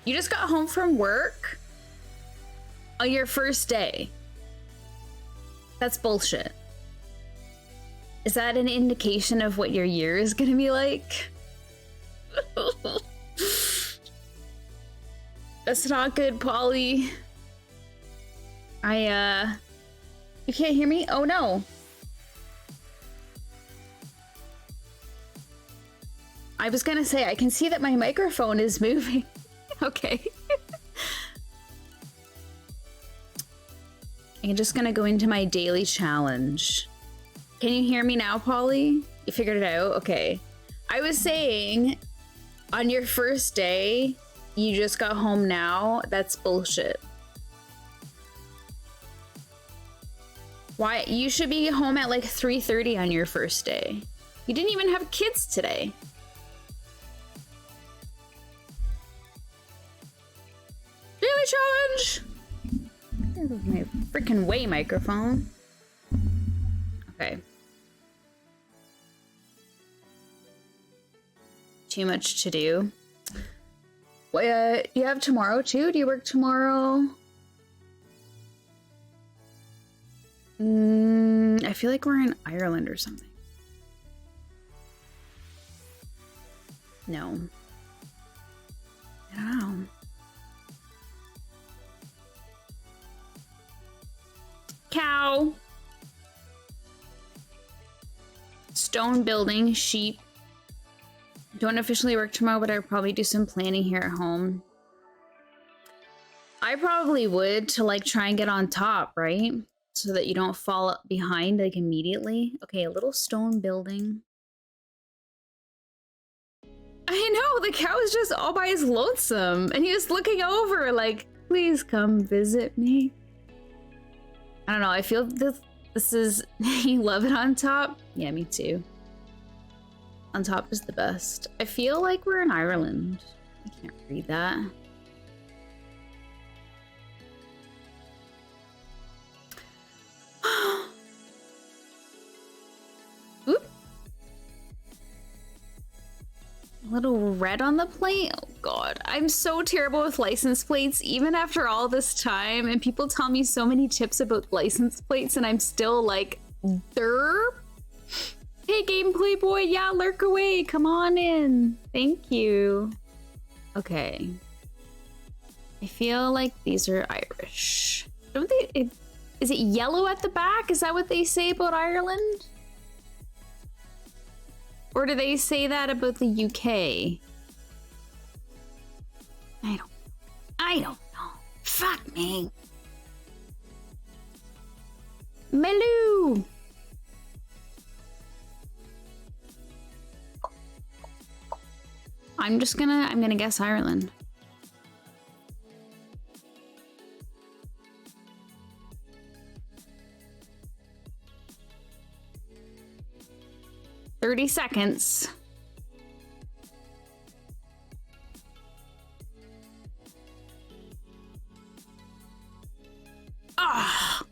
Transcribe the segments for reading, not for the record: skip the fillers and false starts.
You just got home from work on your first day. That's bullshit. Is that an indication of what your year is gonna be like? That's not good, Polly. You can't hear me? Oh no. I was gonna say, I can see that my microphone is moving. Okay. I'm just gonna go into my daily challenge. Can you hear me now, Polly? You figured it out? Okay. I was saying, on your first day, you just got home now. That's bullshit. Why? You should be home at like 3:30 on your first day. You didn't even have kids today. Daily challenge! This is my freaking way microphone. Okay. Too much to do. What, you have tomorrow too? Do you work tomorrow? I feel like we're in Ireland or something. No. I don't know. Cow. Stone building, sheep. Don't officially work tomorrow, but I'll probably do some planning here at home. I probably would to like try and get on top, right? So that you don't fall behind like immediately. Okay, a little stone building. I know, the cow is just all by his lonesome. And he was looking over like, please come visit me. I don't know, I feel this is, you love it on top? Yeah, me too. On top is the best. I feel like we're in Ireland. I can't read that. Oop. A little red on the plate? Oh god, I'm so terrible with license plates even after all this time, and people tell me so many tips about license plates and I'm still like, derp. Hey, Gameplay Boy, yeah, lurk away. Come on in. Thank you. Okay. I feel like these are Irish. Don't they? Is it yellow at the back? Is that what they say about Ireland? Or do they say that about the UK? I don't know. Fuck me. Melou. I'm gonna guess Ireland. "30 seconds. Ah,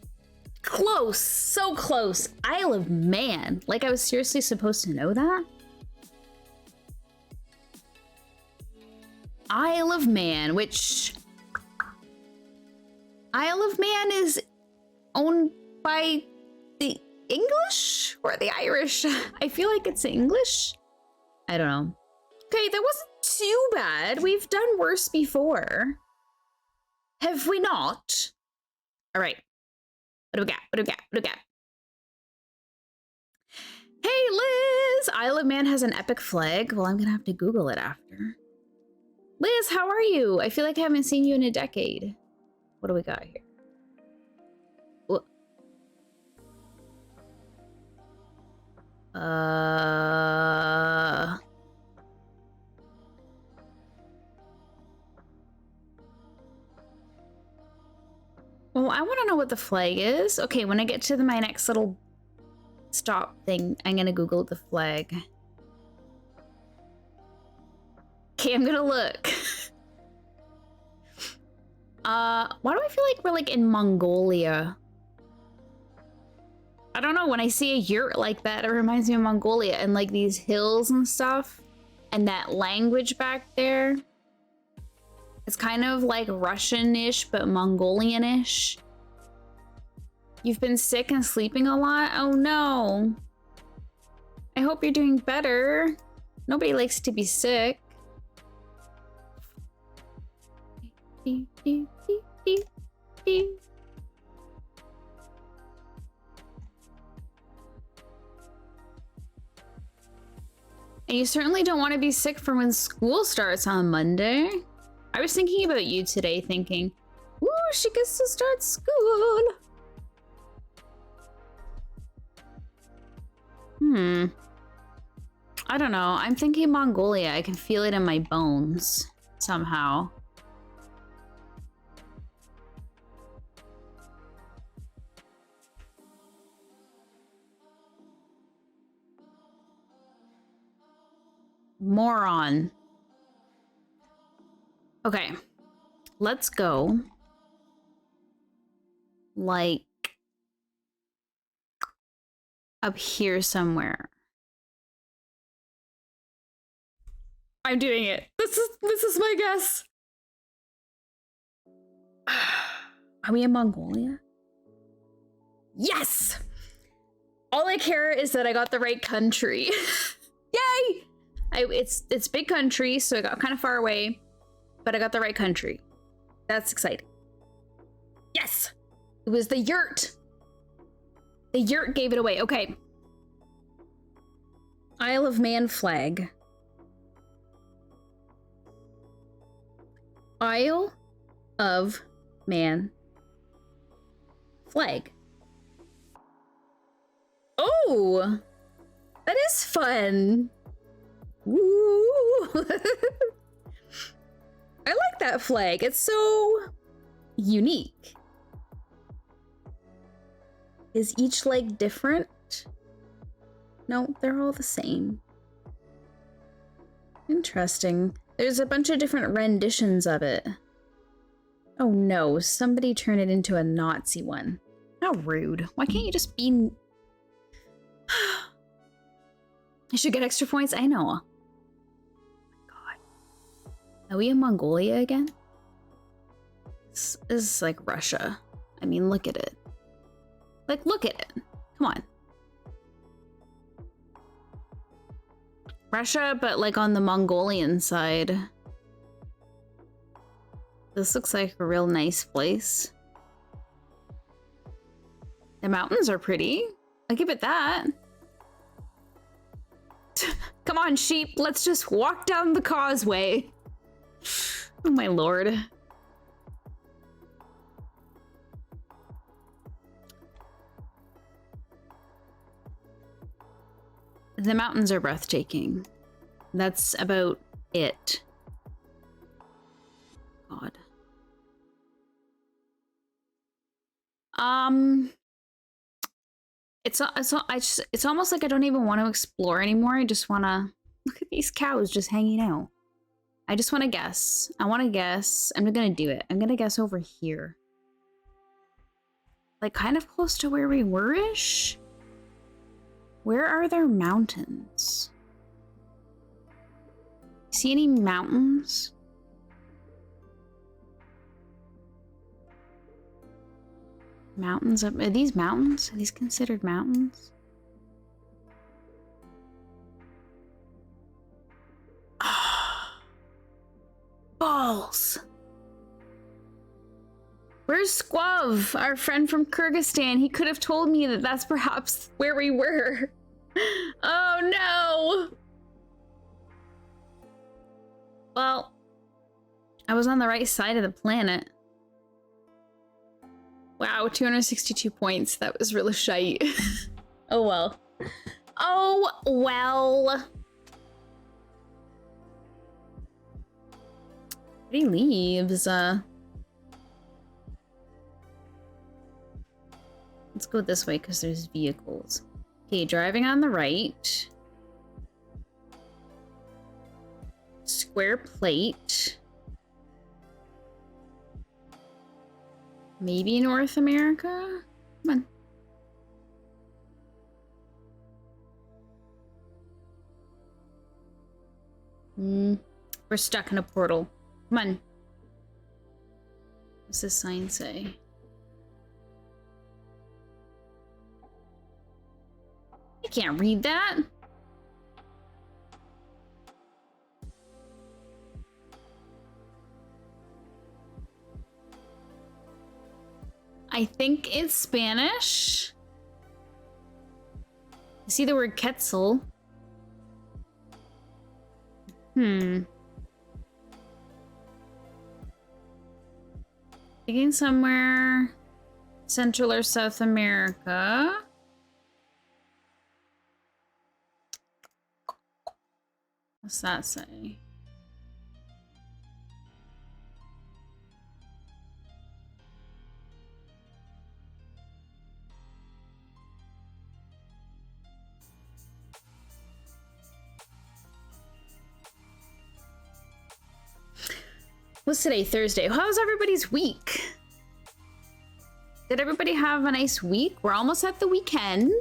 close, so close. Isle of Man. Like I was seriously supposed to know that? Isle of Man, which Isle of Man is owned by the English or the Irish? I feel like it's English. I don't know. Okay, that wasn't too bad. We've done worse before. Have we not? All right. What do we got? What do we got? What do we got? Hey, Liz! Isle of Man has an epic flag. Well, I'm gonna have to Google it after. Liz, how are you? I feel like I haven't seen you in a decade. What do we got here? What? Well, I want to know what the flag is. Okay, when I get to my next little stop thing, I'm gonna Google the flag. Okay, I'm gonna look. Why do I feel like we're like in Mongolia? I don't know, when I see a yurt like that, it reminds me of Mongolia and like these hills and stuff. And that language back there. It's kind of like Russian-ish, but Mongolian-ish. You've been sick and sleeping a lot? Oh no. I hope you're doing better. Nobody likes to be sick. And you certainly don't want to be sick for when school starts on Monday. I was thinking about you today, thinking, ooh, she gets to start school. I don't know. I'm thinking Mongolia. I can feel it in my bones somehow. Moron. Okay. Let's go. Like up here somewhere. I'm doing it. This is my guess. Are we in Mongolia? Yes! All I care is that I got the right country. Yay! It's big country, so I got kind of far away, but I got the right country. That's exciting. Yes! It was the yurt. The yurt gave it away. Okay. Isle of Man flag. Isle of Man flag. Oh! That is fun. Woo! I like that flag. It's so unique. Is each leg different? No, they're all the same. Interesting. There's a bunch of different renditions of it. Oh no, somebody turned it into a Nazi one. How rude. Why can't you just be... I should get extra points? I know. Oh my god. Are we in Mongolia again? This is like Russia. I mean, look at it. Like, look at it. Come on. Russia, but like on the Mongolian side. This looks like a real nice place. The mountains are pretty. I'll give it that. Come on, sheep. Let's just walk down the causeway. Oh my lord. The mountains are breathtaking. That's about it. God. It's almost like I don't even want to explore anymore. I just want to look at these cows just hanging out. I just want to guess. I want to guess. I'm gonna do it. I'm gonna guess over here. Like kind of close to where we were-ish? Where are there mountains? See any mountains? Mountains up? Are these mountains? Are these considered mountains? Balls. Where's Squav, our friend from Kyrgyzstan? He could have told me that that's perhaps where we were. Oh no! Well, I was on the right side of the planet. Wow, 262 points. That was really shite. Oh well. Oh well. Pretty leaves. Let's go this way because there's vehicles. Okay, driving on the right. Square plate. Maybe North America? Come on. We're stuck in a portal. Come on. What's this sign say? I can't read that. I think it's Spanish. I see the word Quetzal. Thinking somewhere Central or South America. What's that say? What's today? Thursday. How was everybody's week? Did everybody have a nice week? We're almost at the weekend.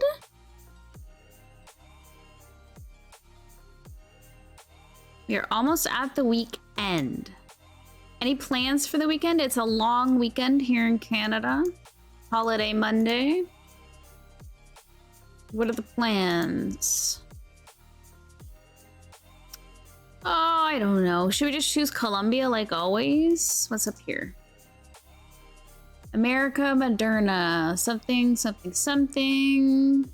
We are almost at the weekend. Any plans for the weekend? It's a long weekend here in Canada. Holiday Monday. What are the plans? Oh, I don't know. Should we just choose Colombia like always? What's up here? America, Moderna, something, something, something.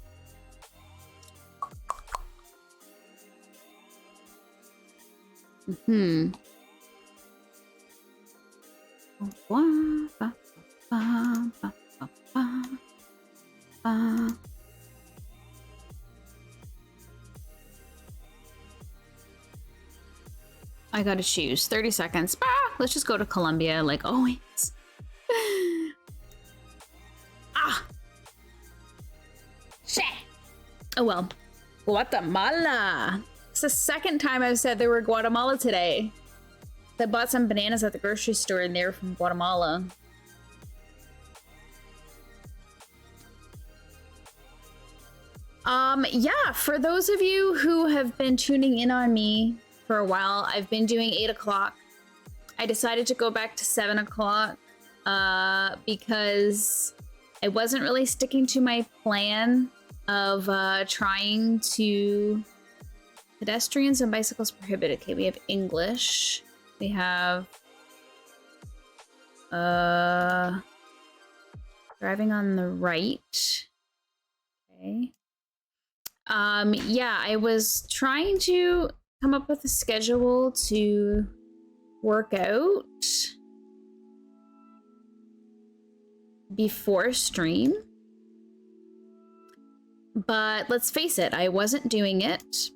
I gotta choose. 30 seconds. Let's just go to Colombia like always. Shit. Oh well. Guatemala. It's the second time I've said they were Guatemala today. I bought some bananas at the grocery store and they were from Guatemala. Yeah, for those of you who have been tuning in on me for a while, I've been doing 8 o'clock. I decided to go back to 7 o'clock because I wasn't really sticking to my plan of trying to... Pedestrians and bicycles prohibited. Okay, we have English. We have driving on the right. Okay. Yeah, I was trying to come up with a schedule to work out before stream. But let's face it, I wasn't doing it.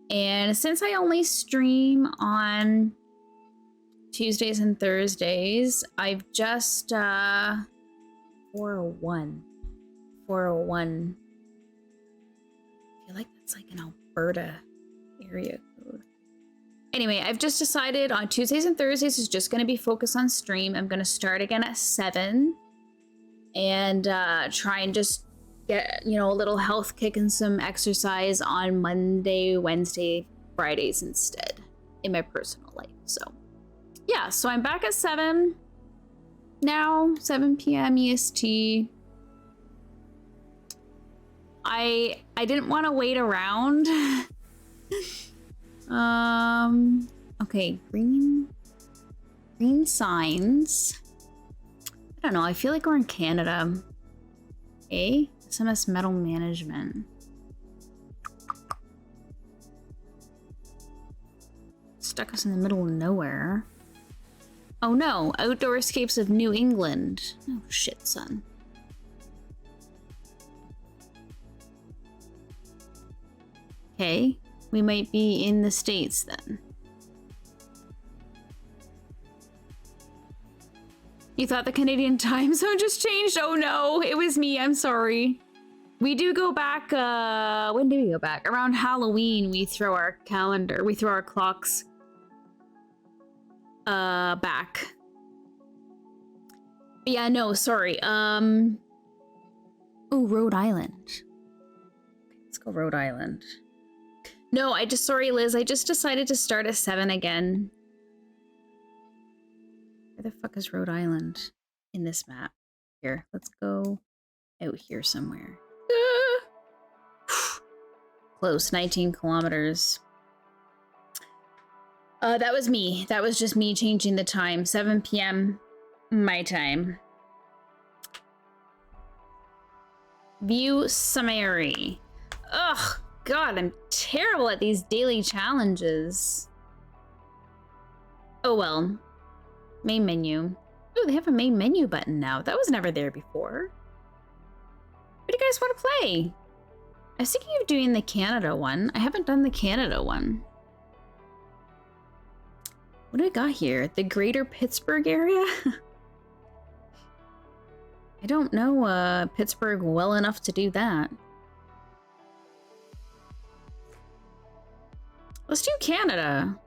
And since I only stream on Tuesdays and Thursdays, I've just 401. I feel like that's like an Alberta area code. Anyway, I've just decided on Tuesdays and Thursdays is just going to be focused on stream. I'm going to start again at 7 and try and just get, you know, a little health kick and some exercise on Monday, Wednesday, Fridays instead in my personal life. So yeah, so I'm back at 7 now, 7 p.m. EST. I didn't want to wait around. Okay, green signs. I don't know, I feel like we're in Canada. Okay, SMS metal management. Stuck us in the middle of nowhere. Oh no, outdoor escapes of New England. Oh shit, son. Okay, we might be in the States then. You thought the Canadian time zone just changed? Oh no, it was me, I'm sorry. We do go back, when do we go back? Around Halloween, we throw our clocks back. But yeah, no, sorry. Oh, Rhode Island. Let's go Rhode Island. No, sorry, Liz, I just decided to start at 7 again. Where the fuck is Rhode Island in this map? Here, let's go out here somewhere. Close, 19 kilometers. That was me. That was just me changing the time. 7 p.m. my time. View summary. Ugh, God, I'm terrible at these daily challenges. Oh well. Main menu. Oh, they have a main menu button now. That was never there before. What do you guys want to play? I was thinking of doing the Canada one. I haven't done the Canada one. What do we got here? The Greater Pittsburgh area? I don't know Pittsburgh well enough to do that. Let's do Canada.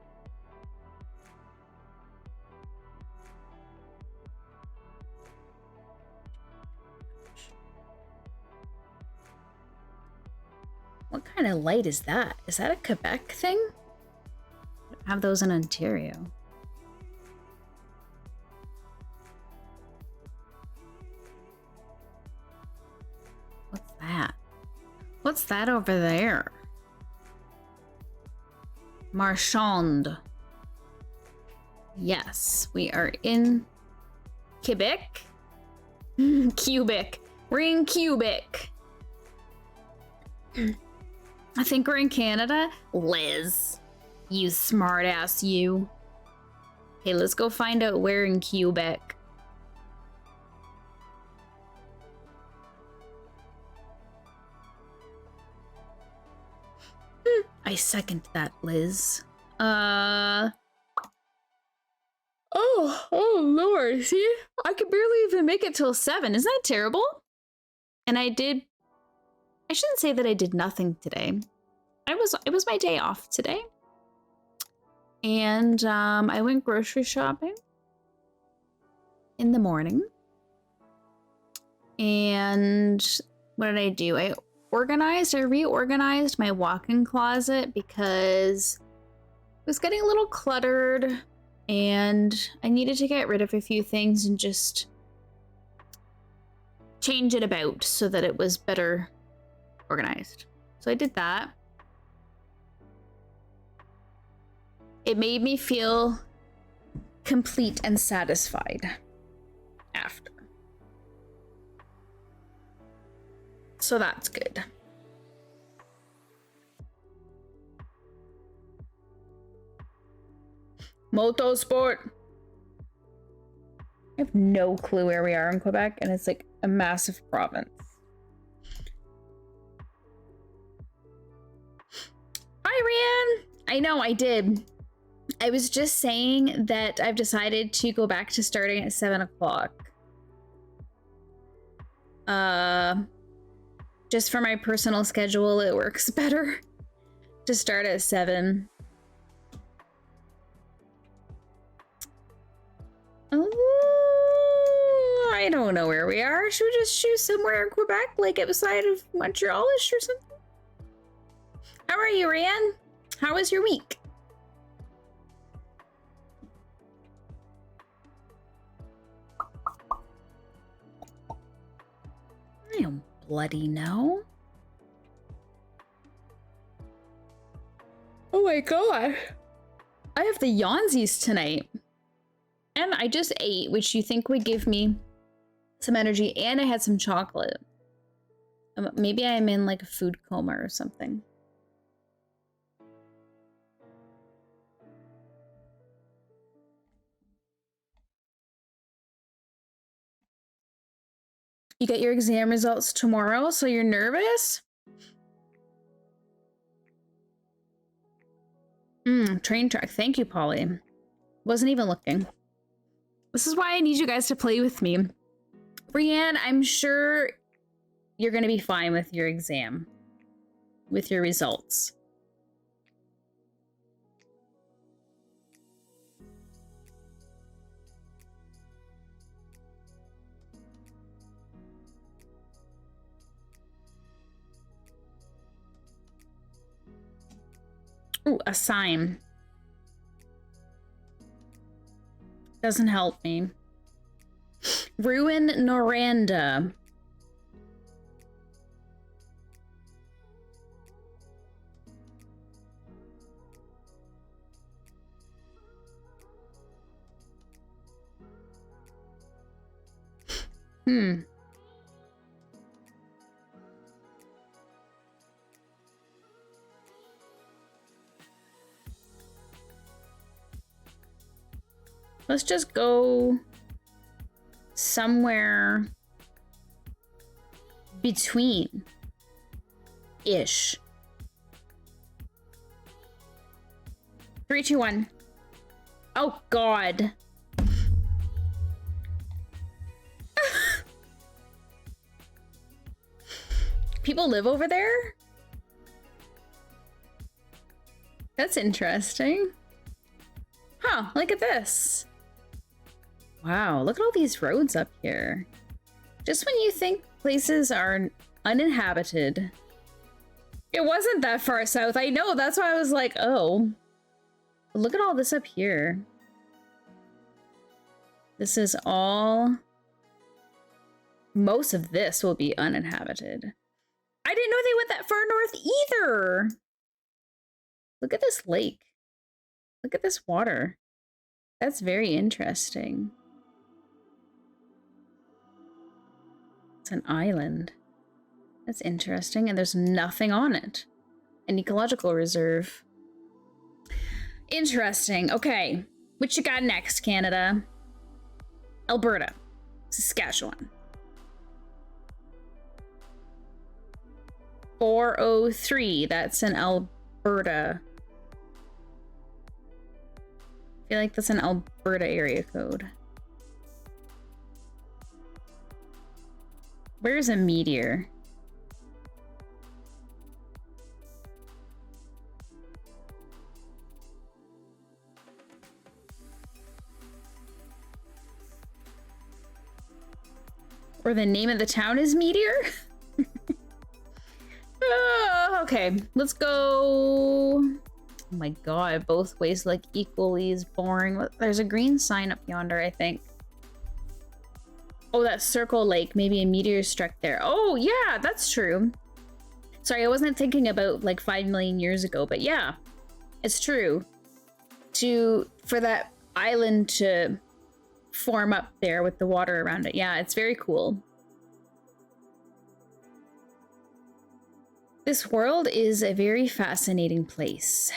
What kind of light is that? Is that a Quebec thing? I don't have those in Ontario. What's that? What's that over there? Marchand. Yes, we are in Quebec. Quebec. We're in Quebec. I think we're in Canada. Liz, you smartass, you. Okay, let's go find out where in Quebec. I second that, Liz. Oh, Lord, see? I could barely even make it till 7. Isn't that terrible? And I shouldn't say that I did nothing today. It was my day off today. And I went grocery shopping in the morning. And what did I do? I reorganized my walk-in closet because it was getting a little cluttered and I needed to get rid of a few things and just change it about so that it was better organized. So I did that. It made me feel complete and satisfied after. So that's good. Motorsport. I have no clue where we are in Quebec, and it's like a massive province. Hi, Rian. I know, I did. I was just saying that I've decided to go back to starting at 7 o'clock. Just for my personal schedule, it works better to start at 7. Oh, I don't know where we are. Should we just choose somewhere in Quebec, like outside of Montreal-ish or something? How are you, Rian? How was your week? I don't bloody know. Oh my god. I have the Yonzies tonight. And I just ate, which you think would give me some energy, and I had some chocolate. Maybe I'm in like a food coma or something. You get your exam results tomorrow, so you're nervous? Train track. Thank you, Polly. Wasn't even looking. This is why I need you guys to play with me. Brienne, I'm sure you're going to be fine with your exam, with your results. Ooh, a sign. Doesn't help me. Ruin Noranda. Let's just go somewhere between ish. 3, 2, 1. Oh God. People live over there? That's interesting. Huh, look at this. Wow, look at all these roads up here. Just when you think places are uninhabited. It wasn't that far south. I know, that's why I was like, oh. But look at all this up here. This is all... Most of this will be uninhabited. I didn't know they went that far north either. Look at this lake. Look at this water. That's very interesting. It's an island. That's interesting, and there's nothing on it. An ecological reserve. Interesting. Okay, what you got next, Canada? Alberta. Saskatchewan. 403. That's in Alberta. I feel like that's an Alberta area code. Where's a meteor? Or the name of the town is Meteor? Okay, let's go. Oh my god, both ways like equally is boring. There's a green sign up yonder, I think. Oh, that Circle Lake. Maybe a meteor struck there. Oh, yeah, that's true. Sorry, I wasn't thinking about like 5 million years ago, but yeah, it's true. For that island to form up there with the water around it. Yeah, it's very cool. This world is a very fascinating place.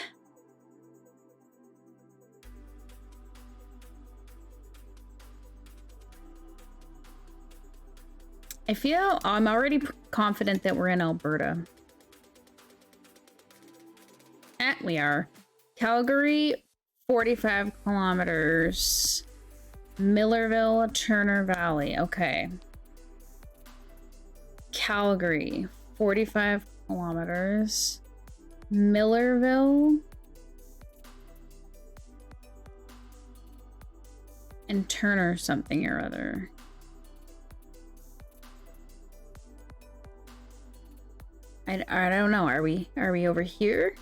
I feel I'm already confident that we're in Alberta. We are. Calgary, 45 kilometers. Millerville, Turner Valley. Okay. Calgary, 45 kilometers. Millerville. And Turner something or other. I don't know. Are we over here?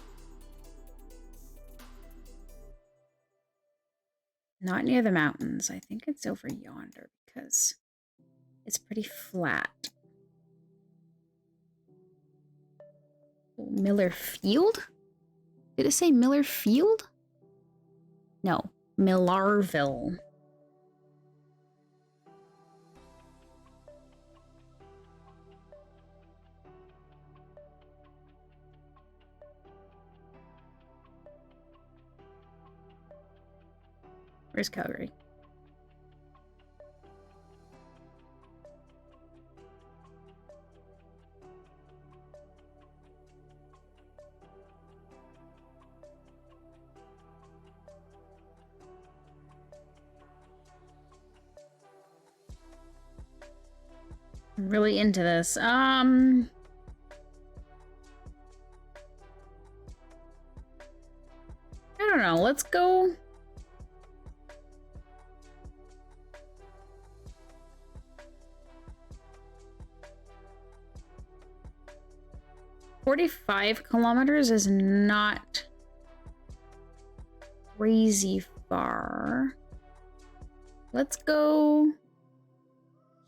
Not near the mountains. I think it's over yonder because it's pretty flat. Oh, Miller Field? Did it say Miller Field? No, Millarville. Where's Calgary? I'm really into this. I don't know. Let's go. "45 kilometers is not crazy far. Let's go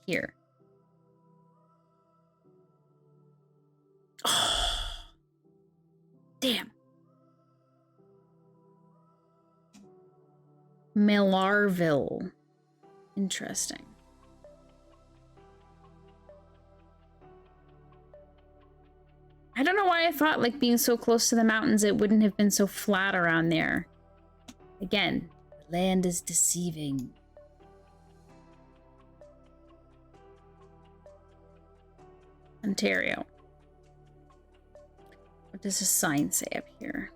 here. Oh, damn. Millarville. Interesting. I don't know why I thought, like, being so close to the mountains, it wouldn't have been so flat around there. Again, the land is deceiving. Ontario. What does the sign say up here?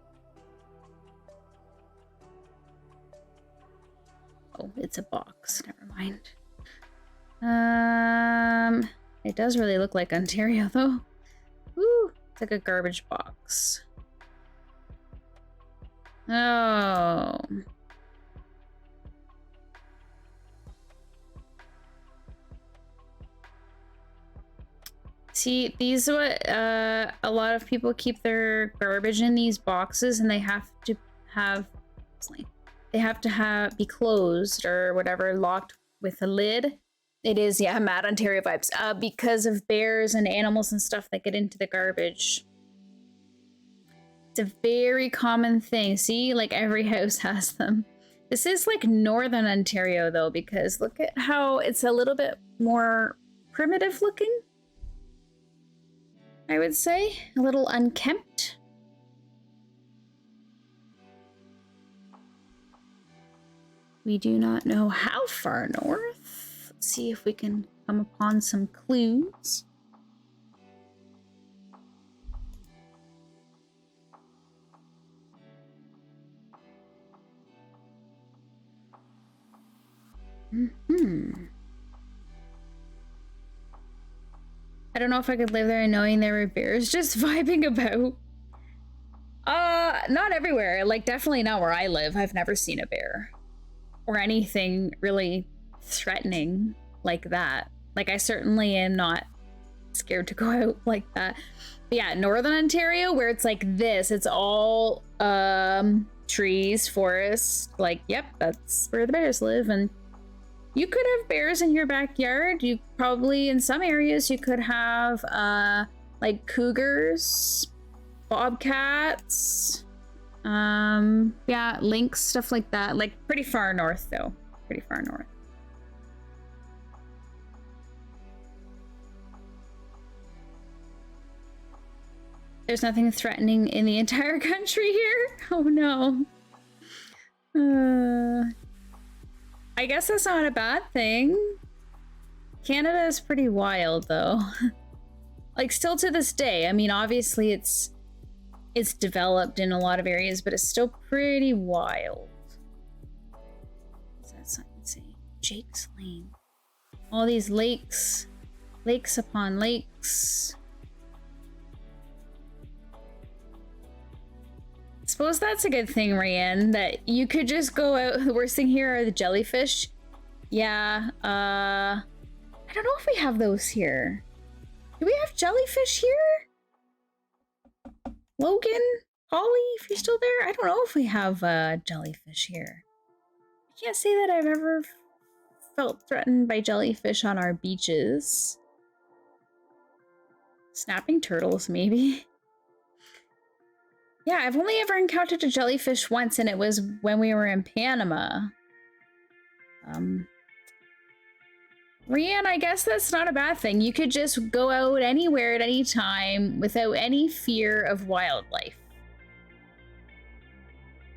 Oh, it's a box. Never mind. It does really look like Ontario, though. Woo! It's like a garbage box. Oh. See, these are what a lot of people keep their garbage in, these boxes, and they have to be closed or whatever, locked with a lid. It is, yeah, Mad Ontario vibes. Because of bears and animals and stuff that get into the garbage. It's a very common thing. See, like every house has them. This is like Northern Ontario though, because look at how it's a little bit more primitive looking. I would say a little unkempt. We do not know how far north. Let's see if we can come upon some clues. I don't know if I could live there knowing there were bears just vibing about. Not everywhere. Like, definitely not where I live. I've never seen a bear. Or anything really threatening like that. Like, I certainly am not scared to go out like that. But yeah, Northern Ontario, where it's like this, it's all trees, forests. Like, yep, that's where the bears live. And you could have bears in your backyard. You probably, in some areas, you could have like cougars, bobcats, yeah, lynx, stuff like that. Like pretty far north though, pretty far north. There's nothing threatening in the entire country here. Oh no. I guess that's not a bad thing. Canada is pretty wild though. Like still to this day. I mean, obviously it's developed in a lot of areas, but it's still pretty wild. What's that sign say? Jake's Lane. All these lakes. Lakes upon lakes. Suppose that's a good thing, Ryan, that you could just go out. The worst thing here are the jellyfish. Yeah, I don't know if we have those here. Do we have jellyfish here? Logan? Holly, if you're still there? I don't know if we have jellyfish here. I can't say that I've ever felt threatened by jellyfish on our beaches. Snapping turtles, maybe. Yeah, I've only ever encountered a jellyfish once, and it was when we were in Panama. Rianne, I guess that's not a bad thing. You could just go out anywhere at any time without any fear of wildlife.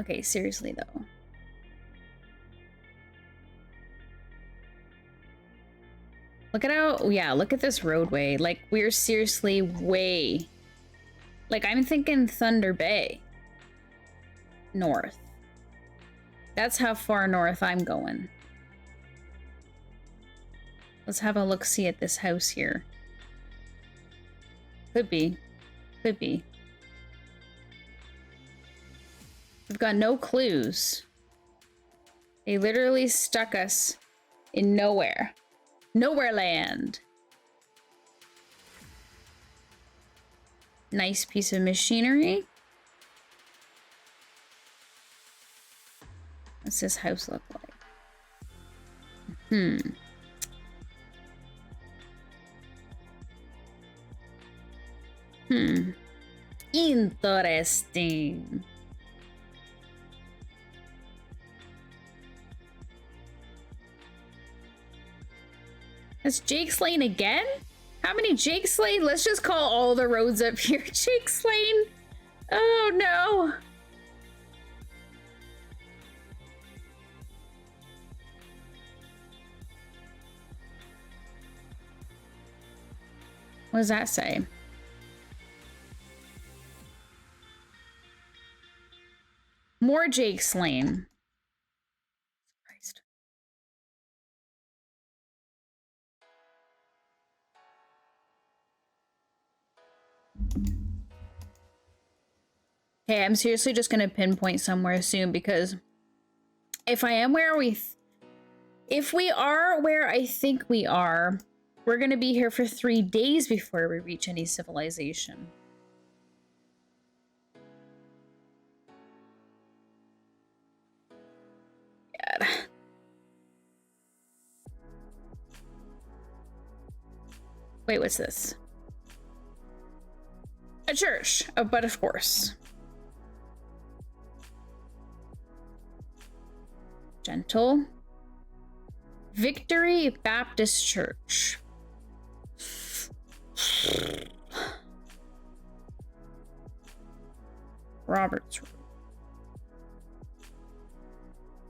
Okay, seriously though. Look at how, yeah, look at this roadway. Like, we're seriously way... Like, I'm thinking Thunder Bay. North. That's how far north I'm going. Let's have a look-see at this house here. Could be. Could be. We've got no clues. They literally stuck us in nowhere. Nowhere land. Nice piece of machinery. What's this house look like? Hmm. Hmm. Interesting. That's Jake's Lane again? How many Jake's Lane? Let's just call all the roads up here Jake's Lane. Oh no. What does that say? More Jake's Lane. Christ. Okay, I'm seriously just gonna pinpoint somewhere soon because if I am where if we are where I think we are, we're gonna be here for 3 days before we reach any civilization. God. Wait, what's this? A church, but of course. Gentle. Victory Baptist Church. Roberts.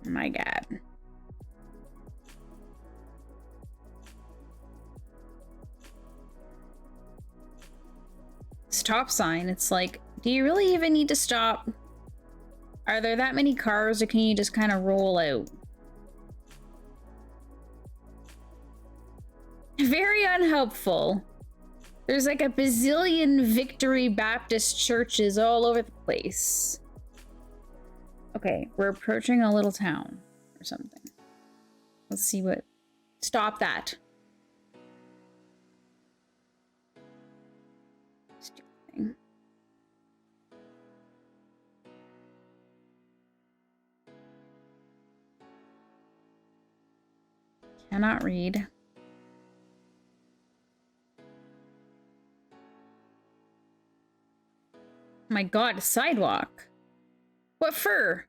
My God. Stop sign. It's like, do you really even need to stop? Are there that many cars or can you just kind of roll out? Very unhelpful. There's like a bazillion Victory Baptist churches all over the place. Okay, we're approaching a little town or something. Let's see what... Stop that. Stupid thing. Cannot read. My God, a sidewalk. What for?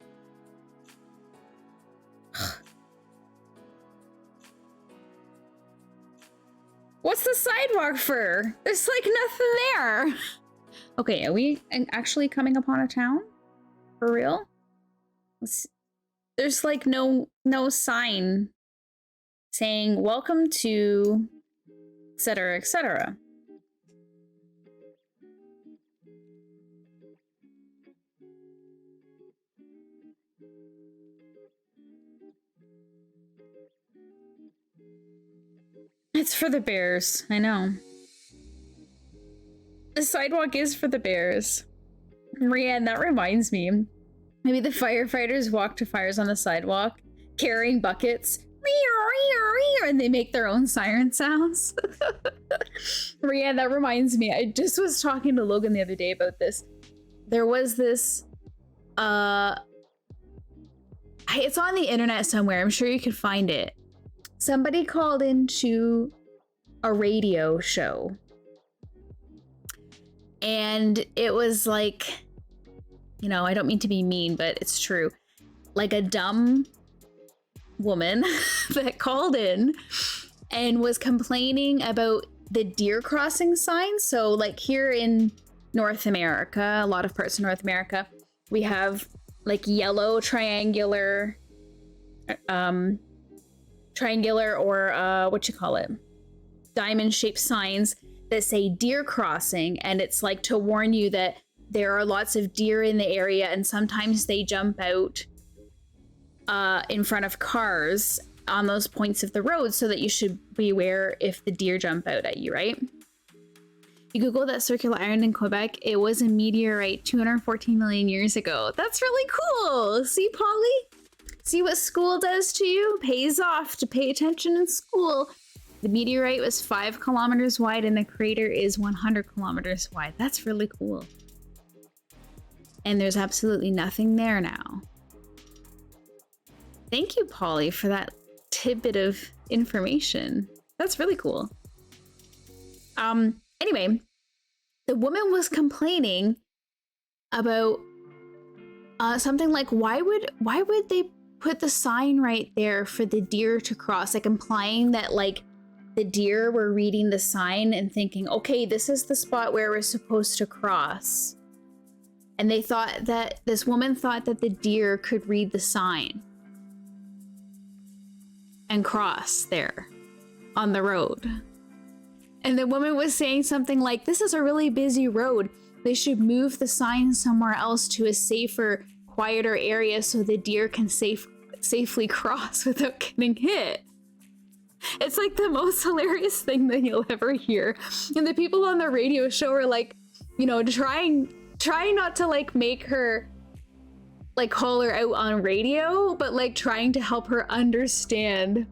What's the sidewalk for? There's like nothing there. Okay, are we actually coming upon a town? For real? There's like no sign saying welcome to etc. etc. It's for the bears, I know. The sidewalk is for the bears. Rianne, that reminds me. Maybe the firefighters walk to fires on the sidewalk, carrying buckets, and they make their own siren sounds. Rianne, that reminds me. I just was talking to Logan the other day about this. There was this, it's on the internet somewhere. I'm sure you could find it. Somebody called into a radio show. And it was like, you know, I don't mean to be mean, but it's true. Like a dumb woman that called in and was complaining about the deer crossing signs. So like here in North America, a lot of parts of North America, we have like yellow triangular or what you call it, diamond shaped signs that say deer crossing, and it's like to warn you that there are lots of deer in the area and sometimes they jump out in front of cars on those points of the road, so that you should beware if the deer jump out at you, right? You Google that circular island in Quebec, it was a meteorite 214 million years ago. That's really cool. See, Polly? See what school does to you? Pays off to pay attention in school. The meteorite was 5 kilometers wide and the crater is 100 kilometers wide. That's really cool. And there's absolutely nothing there now. Thank you, Polly, for that tidbit of information. That's really cool. Anyway, the woman was complaining about something like, why would they put the sign right there for the deer to cross, like implying that like the deer were reading the sign and thinking, okay, this is the spot where we're supposed to cross. And they thought that this woman thought that the deer could read the sign and cross there on the road. And the woman was saying something like, this is a really busy road. They should move the sign somewhere else to a safer, quieter area so the deer can safely cross without getting hit. It's like the most hilarious thing that you'll ever hear. And the people on the radio show are like, you know, trying not to like make her like call her out on radio, but like trying to help her understand.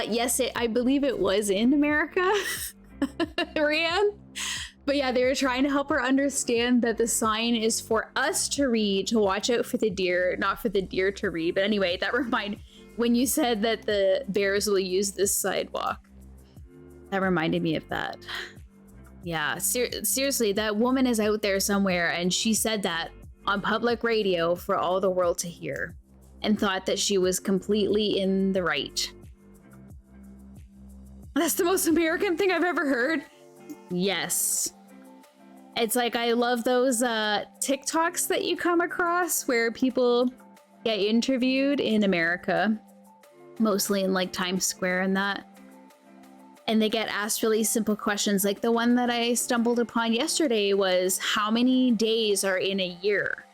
Yes, I believe it was in America, Rianne. But yeah, they were trying to help her understand that the sign is for us to read, to watch out for the deer, not for the deer to read. But anyway, that reminded, when you said that the bears will use this sidewalk, that reminded me of that. Yeah, seriously, that woman is out there somewhere, and she said that on public radio for all the world to hear, and thought that she was completely in the right. That's the most American thing I've ever heard. Yes. It's like, I love those TikToks that you come across where people get interviewed in America, mostly in like Times Square and that. And they get asked really simple questions. Like the one that I stumbled upon yesterday was, how many days are in a year?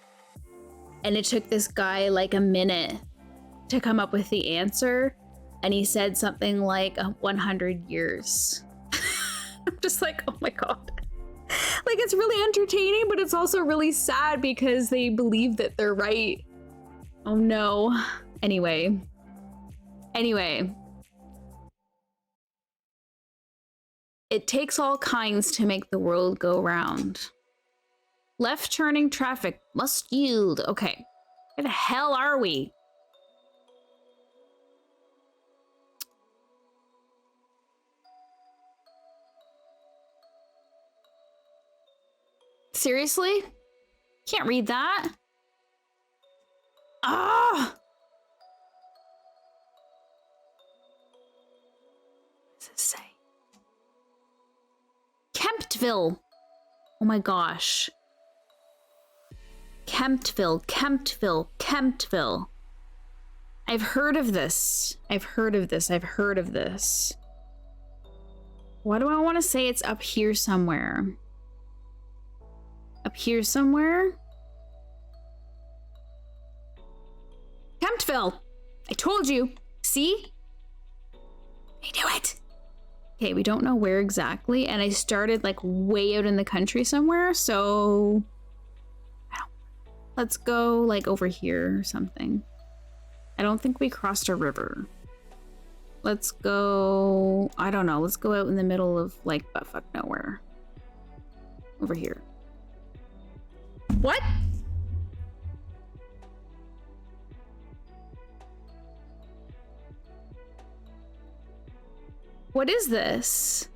And it took this guy like a minute to come up with the answer. And he said something like 100 years. I'm just like, oh my God. Like, it's really entertaining, but it's also really sad because they believe that they're right. Oh no. Anyway. It takes all kinds to make the world go round. Left turning traffic must yield. Okay. Where the hell are we? Seriously? Can't read that. Ah! What does it say? Kemptville. Oh my gosh. Kemptville. I've heard of this. Why do I want to say it's up here somewhere? Up here somewhere? Kemptville! I told you! See? I knew it! Okay, we don't know where exactly, and I started like way out in the country somewhere, so... Let's go like over here or something. I don't think we crossed a river. Let's go... I don't know, let's go out in the middle of like buttfuck nowhere. Over here. What? What is this?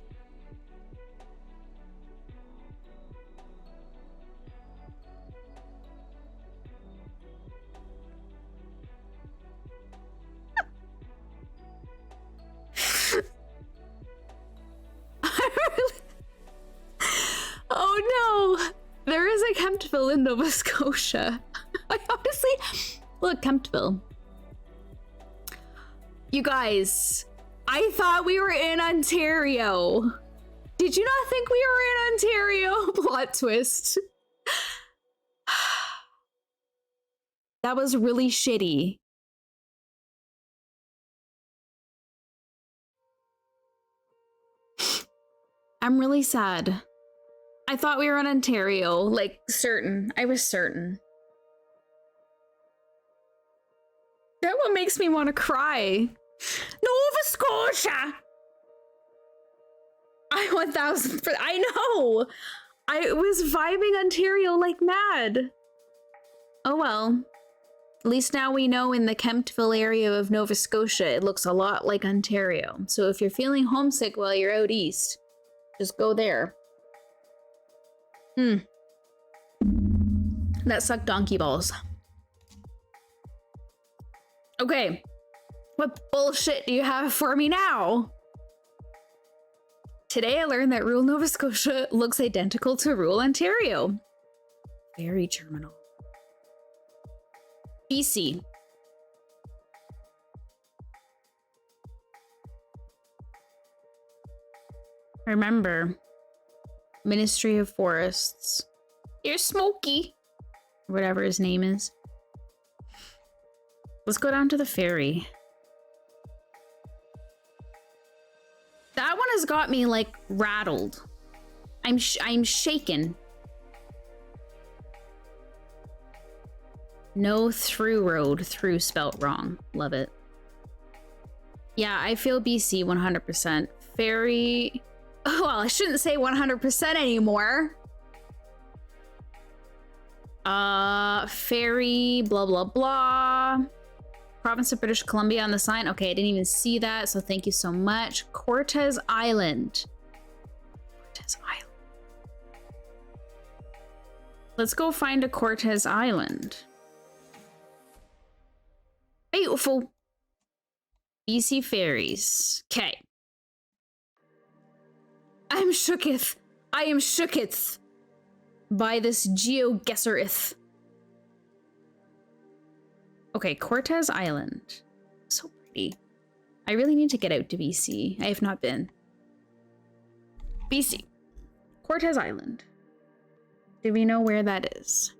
Oh no! There is a Kemptville in Nova Scotia. I honestly... Look, Kemptville. You guys, I thought we were in Ontario. Did you not think we were in Ontario? Plot twist. That was really shitty. I'm really sad. I thought we were in Ontario, like certain. I was certain. That one makes me want to cry. Nova Scotia! I 1000%, I know! I was vibing Ontario like mad. Oh well. At least now we know in the Kemptville area of Nova Scotia, it looks a lot like Ontario. So if you're feeling homesick while you're out east, just go there. That sucked donkey balls. Okay, what bullshit do you have for me now? Today I learned that rural Nova Scotia looks identical to rural Ontario. Very terminal. BC. Remember, Ministry of Forests. Here's Smokey. Whatever his name is. Let's go down to the ferry. That one has got me like rattled. I'm shaken. No through road, through spelt wrong. Love it. Yeah, I feel BC 100%. Ferry. Oh, well, I shouldn't say 100% anymore. Ferry, blah, blah, blah. Province of British Columbia on the sign. Okay, I didn't even see that, so thank you so much. Cortez Island. Cortez Island. Let's go find a Cortez Island. Beautiful. BC ferries. Okay. I am shooketh by this GeoGuessr. Okay, Cortez Island. So pretty. I really need to get out to BC. I have not been. BC. Cortez Island. Do we know where that is?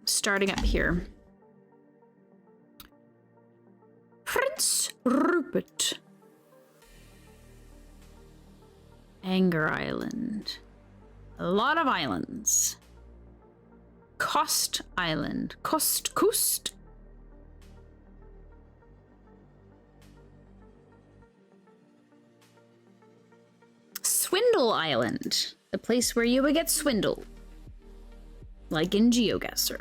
Starting up here. Prince Rupert. Anger Island. A lot of islands. Coast Island. Coast. Swindle Island. The place where you would get swindled. Like in GeoGuessr.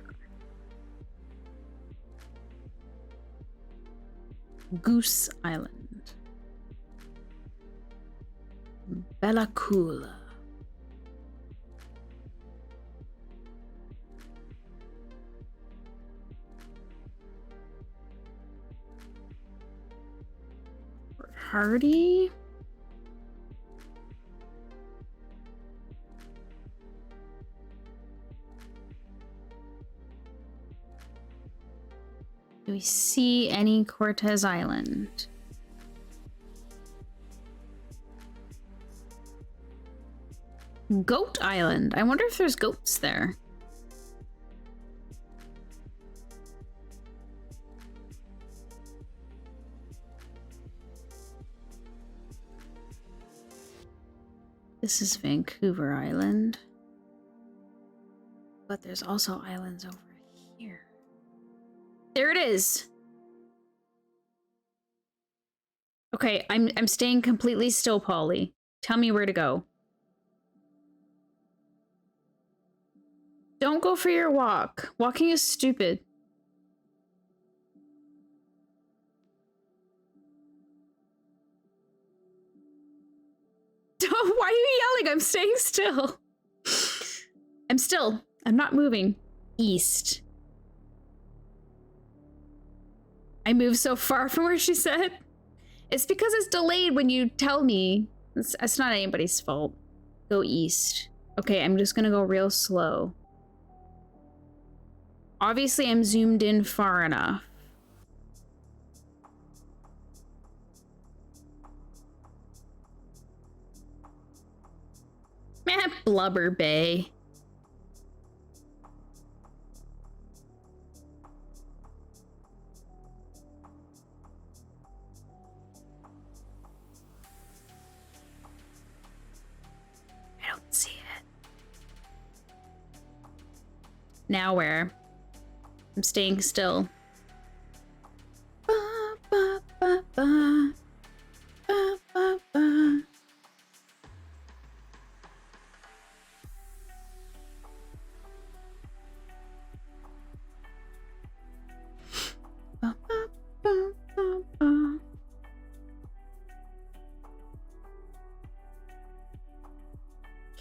Goose Island. Bella Coola. Port Hardy. Do we see any Cortez Island? Goat Island. I wonder if there's goats there. This is Vancouver Island. But there's also islands over here. There it is. Okay, I'm staying completely still, Polly. Tell me where to go. Don't go for your walk. Walking is stupid. Why are you yelling? I'm staying still. I'm still. I'm not moving. East. I moved so far from where she said. It's because it's delayed when you tell me. It's not anybody's fault. Go east. Okay, I'm just gonna go real slow. Obviously, I'm zoomed in far enough. Meh, Blubber Bay. I don't see it. Now where? I'm staying still. Ba, ba, ba, ba. Ba, ba,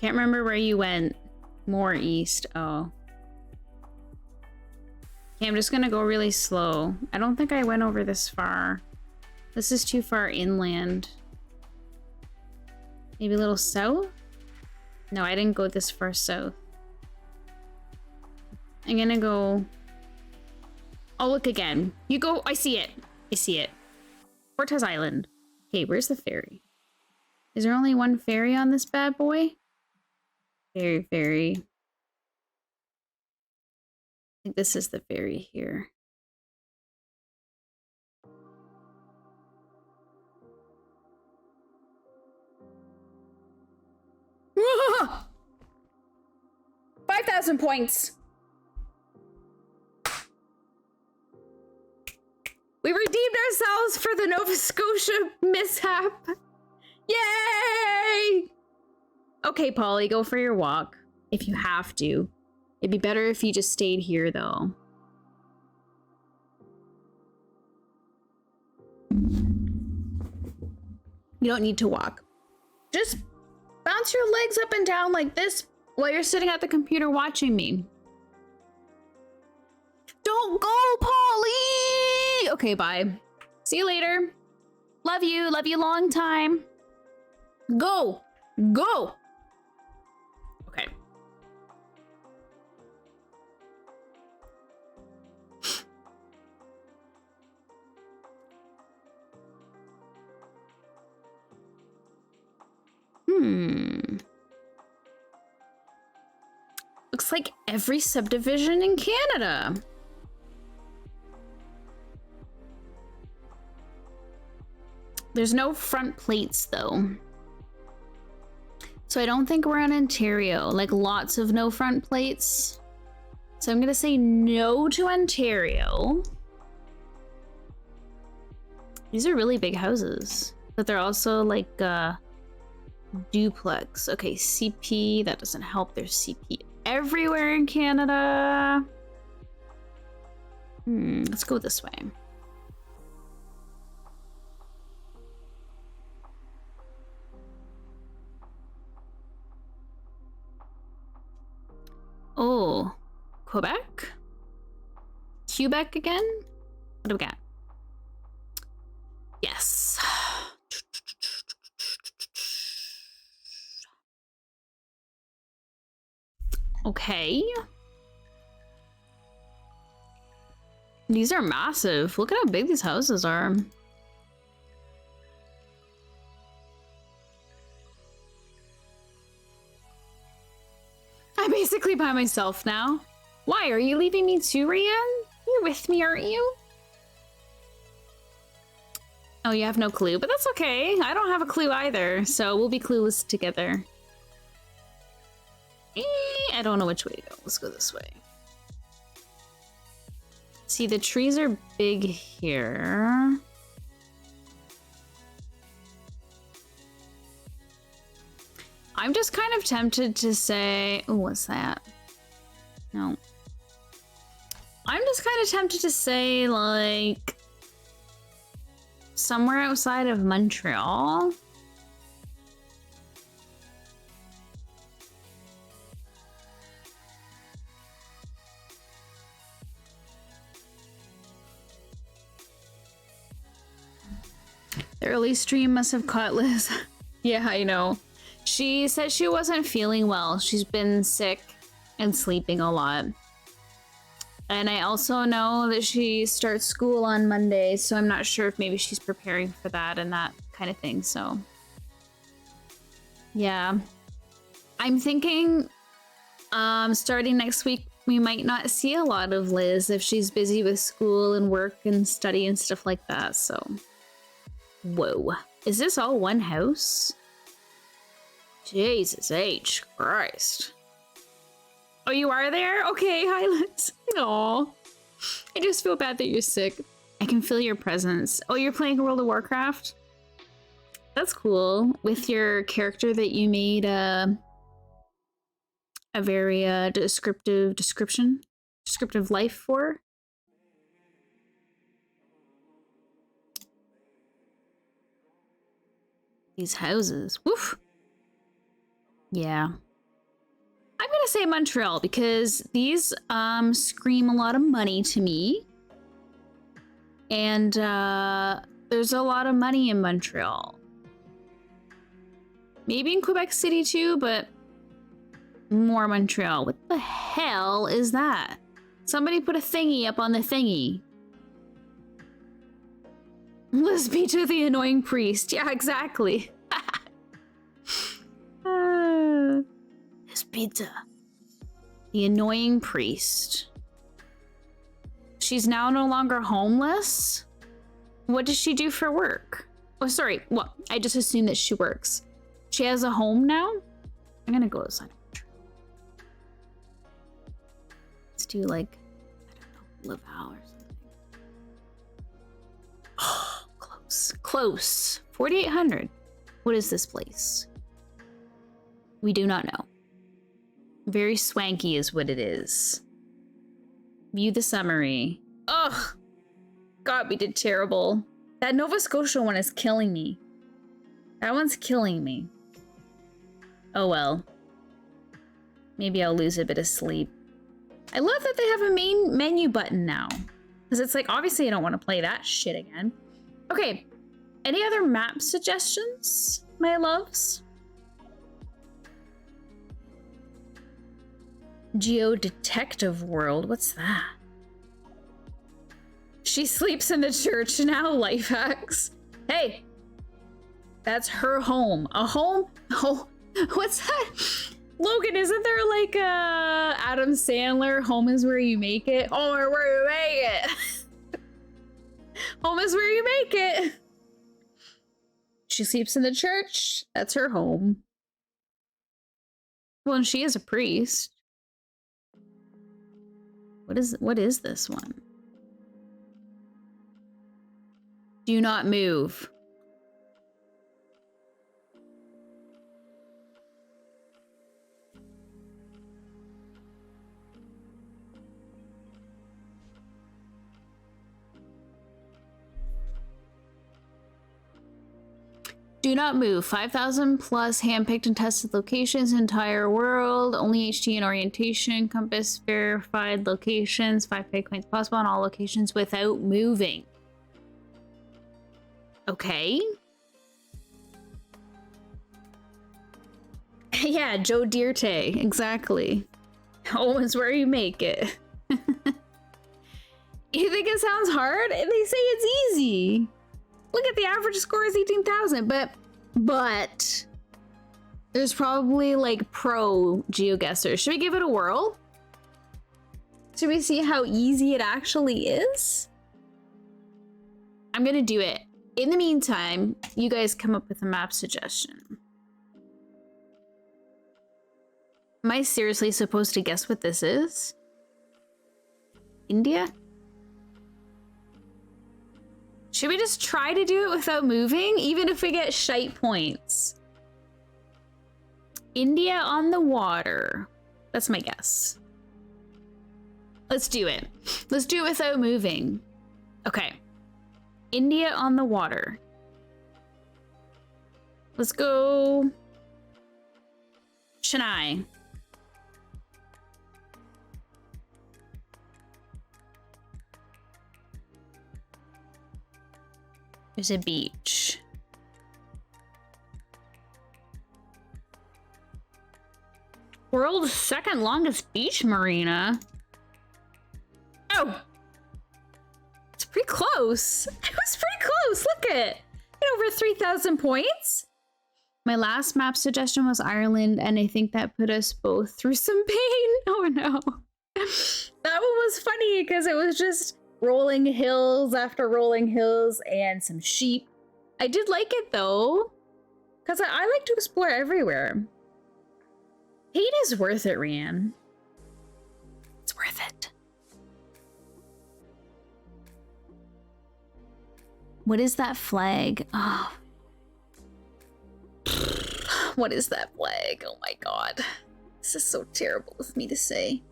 Can't remember where you went. More east. Oh. Okay, I'm just gonna go really slow. I don't think I went over this far. This is too far inland. Maybe a little south? No, I didn't go this far south. I'm gonna go... Oh, look again. You go... I see it. I see it. Cortez Island. Okay, where's the ferry? Is there only one ferry on this bad boy? Ferry. I think this is the ferry here. Whoa! 5,000 points. We redeemed ourselves for the Nova Scotia mishap. Yay! Okay, Polly, go for your walk if you have to. It'd be better if you just stayed here, though. You don't need to walk. Just bounce your legs up and down like this while you're sitting at the computer watching me. Don't go, Polly! Okay, bye. See you later. Love you long time. Go! Go! Okay. Looks like every subdivision in Canada. There's no front plates though. So I don't think we're in Ontario, like lots of no front plates. So I'm gonna say no to Ontario. These are really big houses, but they're also like duplex. Okay, CP, that doesn't help. There's CP everywhere in Canada. Let's go this way. Oh, Quebec? Quebec again? What do we got? Yes. Okay. These are massive. Look at how big these houses are. I'm basically by myself now. Why? Are you leaving me too, Rianne? You're with me, aren't you? Oh, you have no clue, but that's okay. I don't have a clue either, so we'll be clueless together. I don't know which way to go. Let's go this way. See, the trees are big here. I'm just kind of tempted to say, oh, what's that? No. I'm just kind of tempted to say, like, somewhere outside of Montreal. The early stream must have caught Liz. Yeah, I know. She said she wasn't feeling well. She's been sick and sleeping a lot. And I also know that she starts school on Monday, so I'm not sure if maybe she's preparing for that and that kind of thing, so. Yeah. I'm thinking starting next week, we might not see a lot of Liz if she's busy with school and work and study and stuff like that, so. Whoa. Is this all one house? Jesus H. Christ. Oh, you are there? Okay, hi Liz. Aw. I just feel bad that you're sick. I can feel your presence. Oh, you're playing World of Warcraft? That's cool. With your character that you made a very descriptive life for? These houses. Woof. Yeah. I'm gonna say Montreal because these scream a lot of money to me. And there's a lot of money in Montreal. Maybe in Quebec City too, but more Montreal. What the hell is that? Somebody put a thingy up on the thingy. Let's be to the annoying priest. Yeah, exactly. This pizza. The annoying priest. She's now no longer homeless? What does she do for work? Oh, sorry. Well, I just assumed that she works. She has a home now? I'm gonna go outside. Let's do like, I don't know, Laval or something. Oh, close. Close. 4,800. What is this place? We do not know. Very swanky is what it is. View the summary. Ugh! God, we did terrible. That Nova Scotia one is killing me. That one's killing me. Oh well. Maybe I'll lose a bit of sleep. I love that they have a main menu button now. Because it's like, obviously I don't want to play that shit again. Okay. Any other map suggestions, my loves? Geodetective World, what's that? She sleeps in the church now, life hacks. Hey, that's her home. A home? Oh, what's that? Logan, isn't there like a Adam Sandler, home is where you make it? Home is where you make it. Home is where you make it. She sleeps in the church. That's her home. Well, and she is a priest. What is this one? Do not move. Do not move. 5,000 plus handpicked and tested locations, entire world. Only HT and orientation. Compass verified locations. 5 pay coins possible on all locations without moving. Okay. Yeah, Joe Dierte. Exactly. Home is where you make it. You think it sounds hard? They say it's easy. Look at the average score is 18,000, but there's probably like pro GeoGuessr. Should we give it a whirl? Should we see how easy it actually is? I'm gonna do it. In the meantime, you guys come up with a map suggestion. Am I seriously supposed to guess what this is? India? Should we just try to do it without moving, even if we get shite points? India on the water. That's my guess. Let's do it. Let's do it without moving. Okay. India on the water. Let's go. Chennai. There's a beach. World's second longest beach marina. Oh! It's pretty close. It was pretty close. Look at it. Over 3,000 points. My last map suggestion was Ireland, and I think that put us both through some pain. Oh no. That one was funny because it was just rolling hills after rolling hills and some sheep. I did like it though, because I like to explore everywhere. Pain is worth it, Rianne. It's worth it. What is that flag? Oh. What is that flag? Oh my god. This is so terrible of me to say.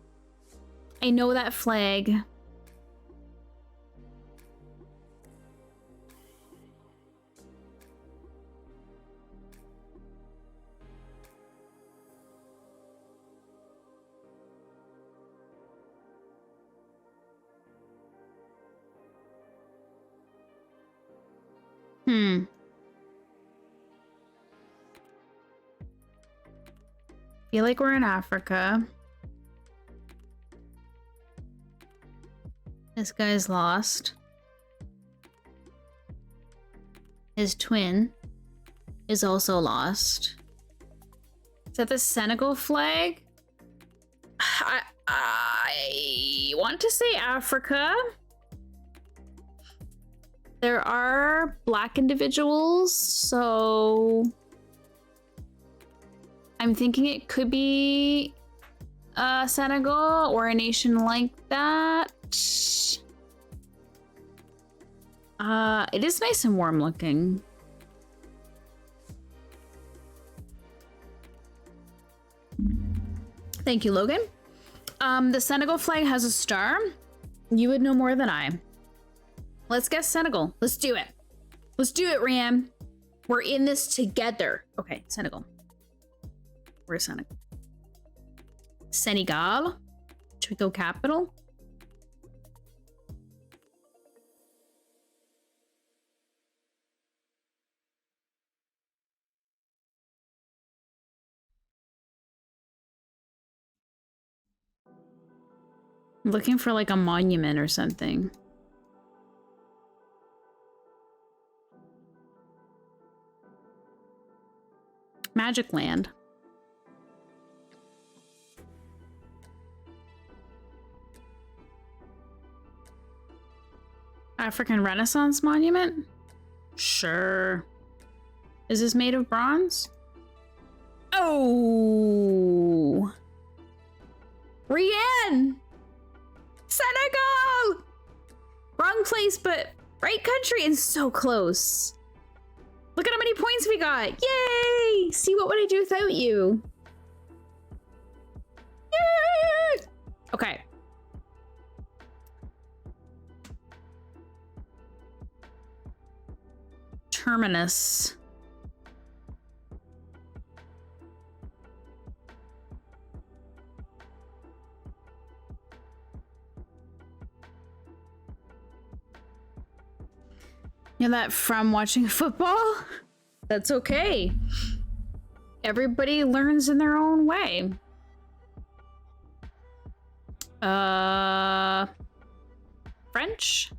I know that flag. Hmm. Feel like we're in Africa. This guy's lost. His twin is also lost. Is that the Senegal flag? I want to say Africa. There are black individuals, so I'm thinking it could be Senegal or a nation like that. It is nice and warm looking. Thank you, Logan. The Senegal flag has a star. You would know more than I. Let's guess Senegal. Let's do it. Let's do it, Ram. We're in this together. Okay, Senegal. Where's Senegal? Senegal? Should we go capital? I'm looking for like a monument or something. Magic Land. African Renaissance Monument? Sure. Is this made of bronze? Oh! Rianne! Senegal! Wrong place, but right country and so close. Look at how many points we got. Yay! See, what would I do without you? Yay! Okay. Terminus. You know that from watching football? That's okay. Everybody learns in their own way. French?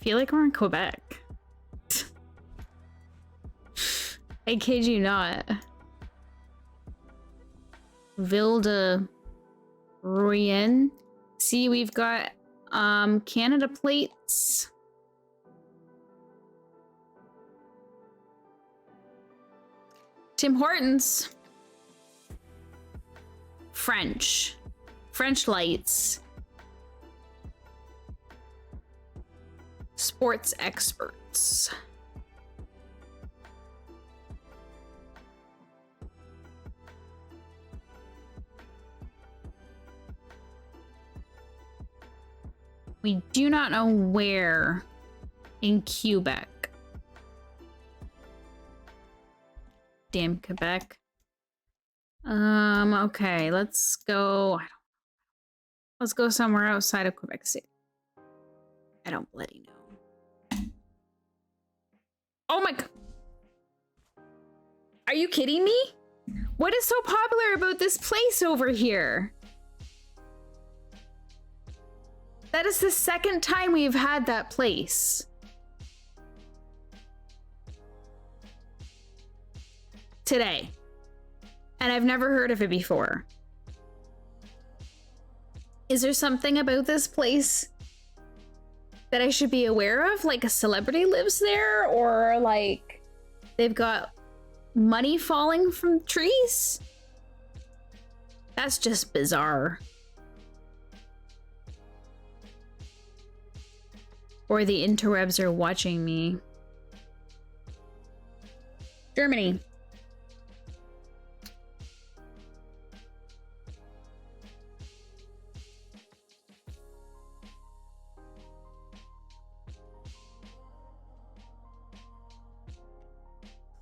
Feel like we're in Quebec. I kid you not. Ville de Rouen. See, we've got Canada plates. Tim Hortons. French. French lights. Sports experts. We do not know where in Quebec. Damn Quebec. Okay, let's go. Let's go somewhere outside of Quebec City. I don't bloody know. Oh my god. Are you kidding me? What is so popular about this place over here? That is the second time we've had that place. Today. And I've never heard of it before. Is there something about this place that I should be aware of? Like a celebrity lives there? Or like they've got money falling from trees? That's just bizarre. Or the interwebs are watching me. Germany.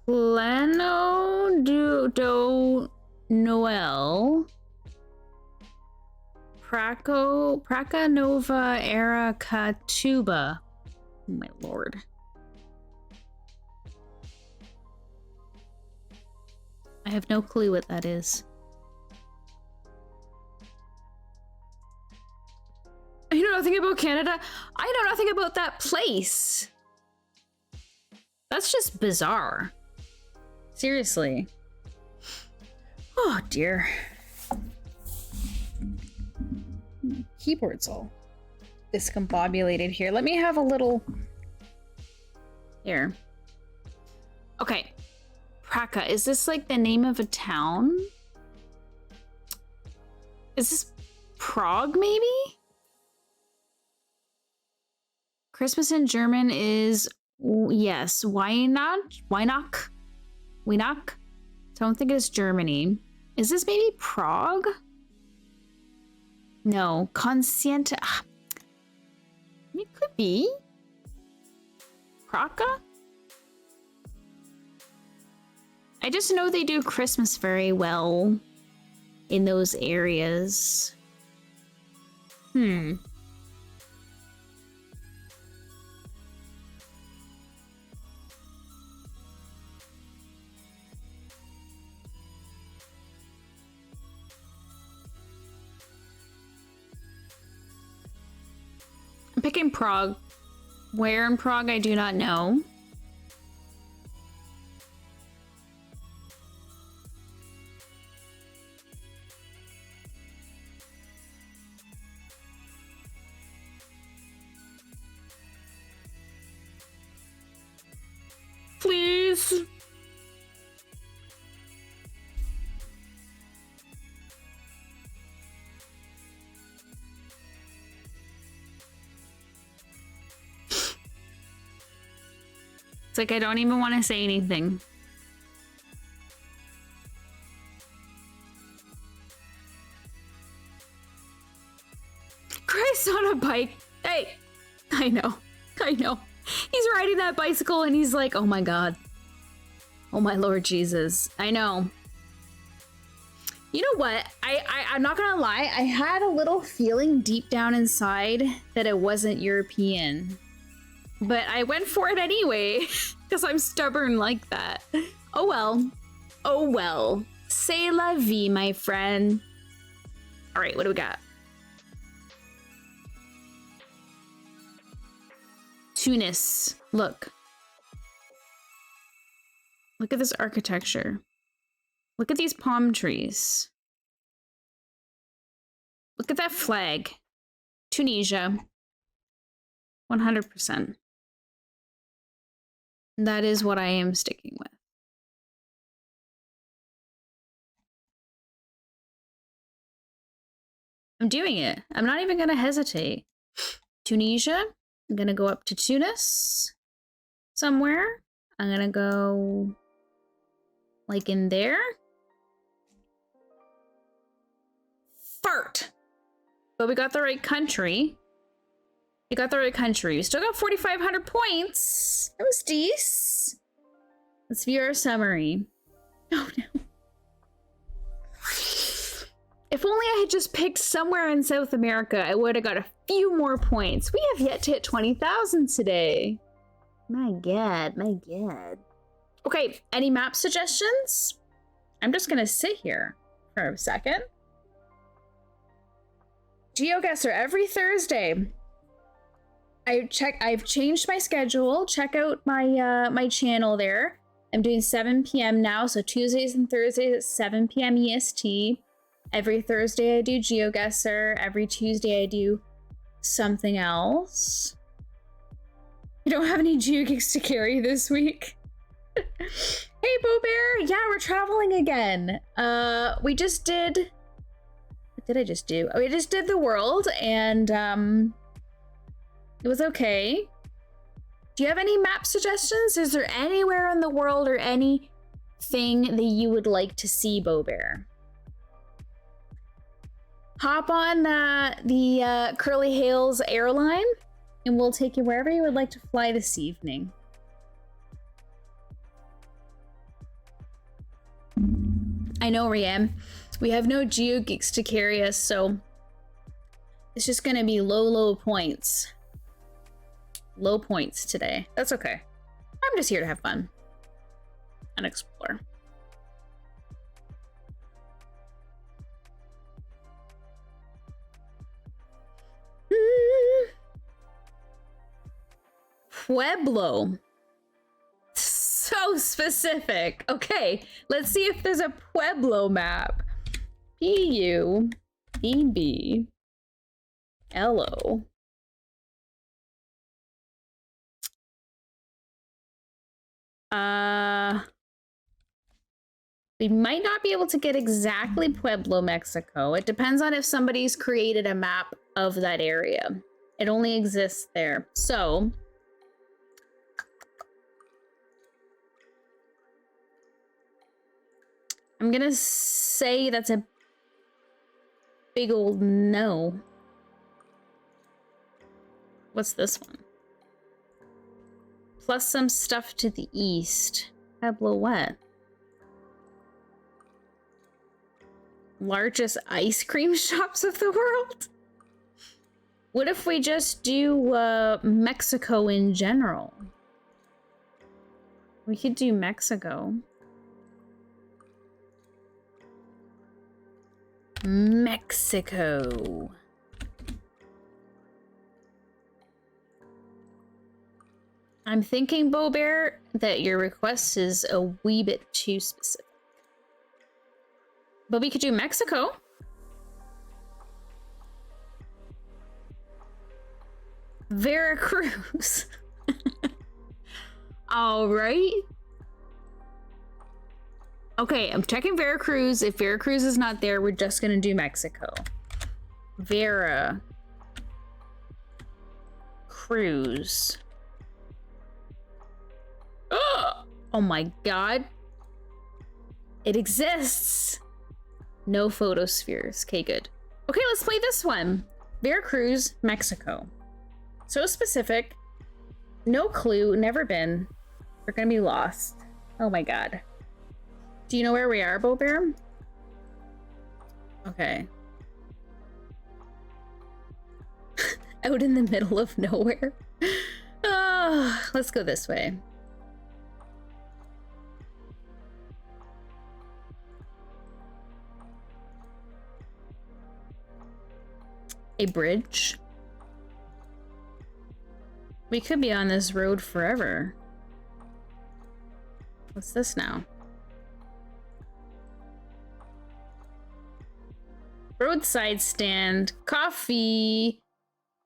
Plano do Noel. Prakanova era Katuba. Oh my lord. I have no clue what that is. I know nothing about Canada. I know nothing about that place. That's just bizarre. Seriously. Oh dear. My keyboard's all discombobulated here. Let me have a little... Here. Okay. Praga. Is this like the name of a town? Is this Prague, maybe? Christmas in German is, yes, Weihnacht? Weihnacht? Weihnacht? So I don't think it's Germany. Is this maybe Prague? No, Consciente. It could be. Praga? I just know they do Christmas very well in those areas. I'm picking Prague. Where in Prague, I do not know. Please. It's like I don't even want to say anything. Chris on a bike. Hey, I know. He's riding that bicycle and he's like, oh my God. Oh my Lord Jesus. I know. You know what? I'm not gonna lie. I had a little feeling deep down inside that it wasn't European. But I went for it anyway, because I'm stubborn like that. Oh well. Oh well. C'est la vie, my friend. All right, what do we got? Tunis. Look. Look at this architecture. Look at these palm trees. Look at that flag. Tunisia. 100%. That is what I am sticking with. I'm doing it. I'm not even going to hesitate. Tunisia. I'm going to go up to Tunis somewhere. I'm going to go like in there. Fart. But we got the right country. We got the right country. We still got 4,500 points. That was decent. Let's view our summary. Oh no. If only I had just picked somewhere in South America, I would have got a few more points. We have yet to hit 20,000 today. My God, my God. Okay, any map suggestions? I'm just gonna sit here for a second. GeoGuessr every Thursday. I've changed my schedule. Check out my my channel there. I'm doing 7 p.m. now, so Tuesdays and Thursdays at 7 p.m. EST. Every Thursday I do GeoGuessr. Every Tuesday I do something else. You don't have any GeoGuessr to carry this week? Hey, Bo Bear! Yeah, we're traveling again. We just did... What did I just do? Oh, we just did the world, and it was okay. Do you have any map suggestions? Is there anywhere in the world or anything that you would like to see, Bo Bear? Hop on the CurlyHails airline, and we'll take you wherever you would like to fly this evening. I know, Riam. We have no GeoGeeks to carry us, so It's just gonna be low points. Low points today. That's okay. I'm just here to have fun and explore. Pueblo. So specific. Okay, let's see if there's a Pueblo map. Pueblo. We might not be able to get exactly Pueblo, Mexico. It depends on if somebody's created a map of that area. It only exists there. So I'm gonna say that's a big old no. What's this one? Plus some stuff to the east. Pueblo what? Largest ice cream shops of the world? What if we just do Mexico in general? We could do Mexico. Mexico. I'm thinking, Bo Bear, that your request is a wee bit too specific. But we could do Mexico. Veracruz. All right. Okay, I'm checking Veracruz. If Veracruz is not there, we're just gonna do Mexico. Veracruz. Oh my god. It exists. No photospheres. Okay, good. Okay, let's play this one. Veracruz, Mexico. So specific. No clue. Never been. We're gonna be lost. Oh my god. Do you know where we are, Bo Bear? Okay. Out in the middle of nowhere. Oh, let's go this way. A bridge? We could be on this road forever. What's this now? Roadside stand, coffee,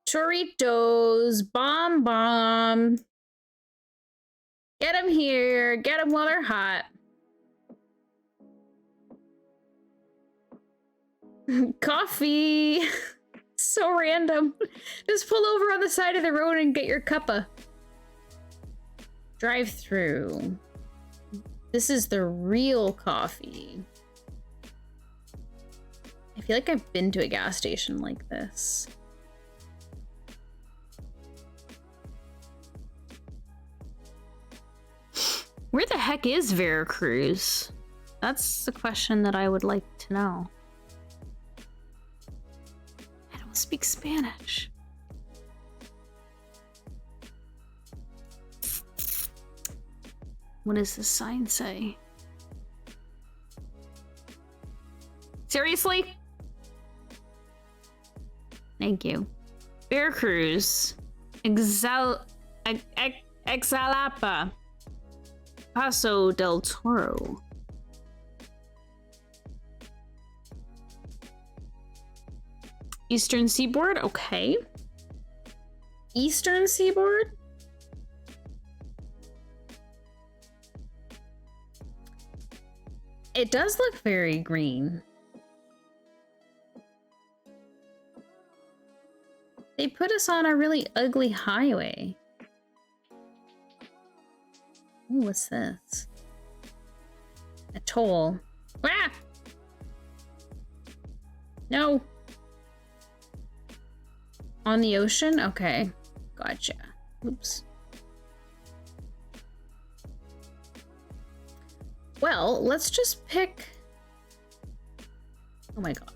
churritos, bomb. Get them here, get them while they're hot. Coffee. So random. Just pull over on the side of the road and get your cuppa. Drive through. This is the real coffee. I feel like I've been to a gas station like this. Where the heck is Veracruz? That's the question that I would like to know. I don't speak Spanish. What does the sign say? Seriously? Thank you. Veracruz. Exalapa. Paso del Toro. Eastern Seaboard, okay. Eastern Seaboard? It does look very green. They put us on a really ugly highway. Ooh, what's this? A toll. Ah! No. On the ocean? Okay. Gotcha. Oops. Well, let's just pick... Oh my god.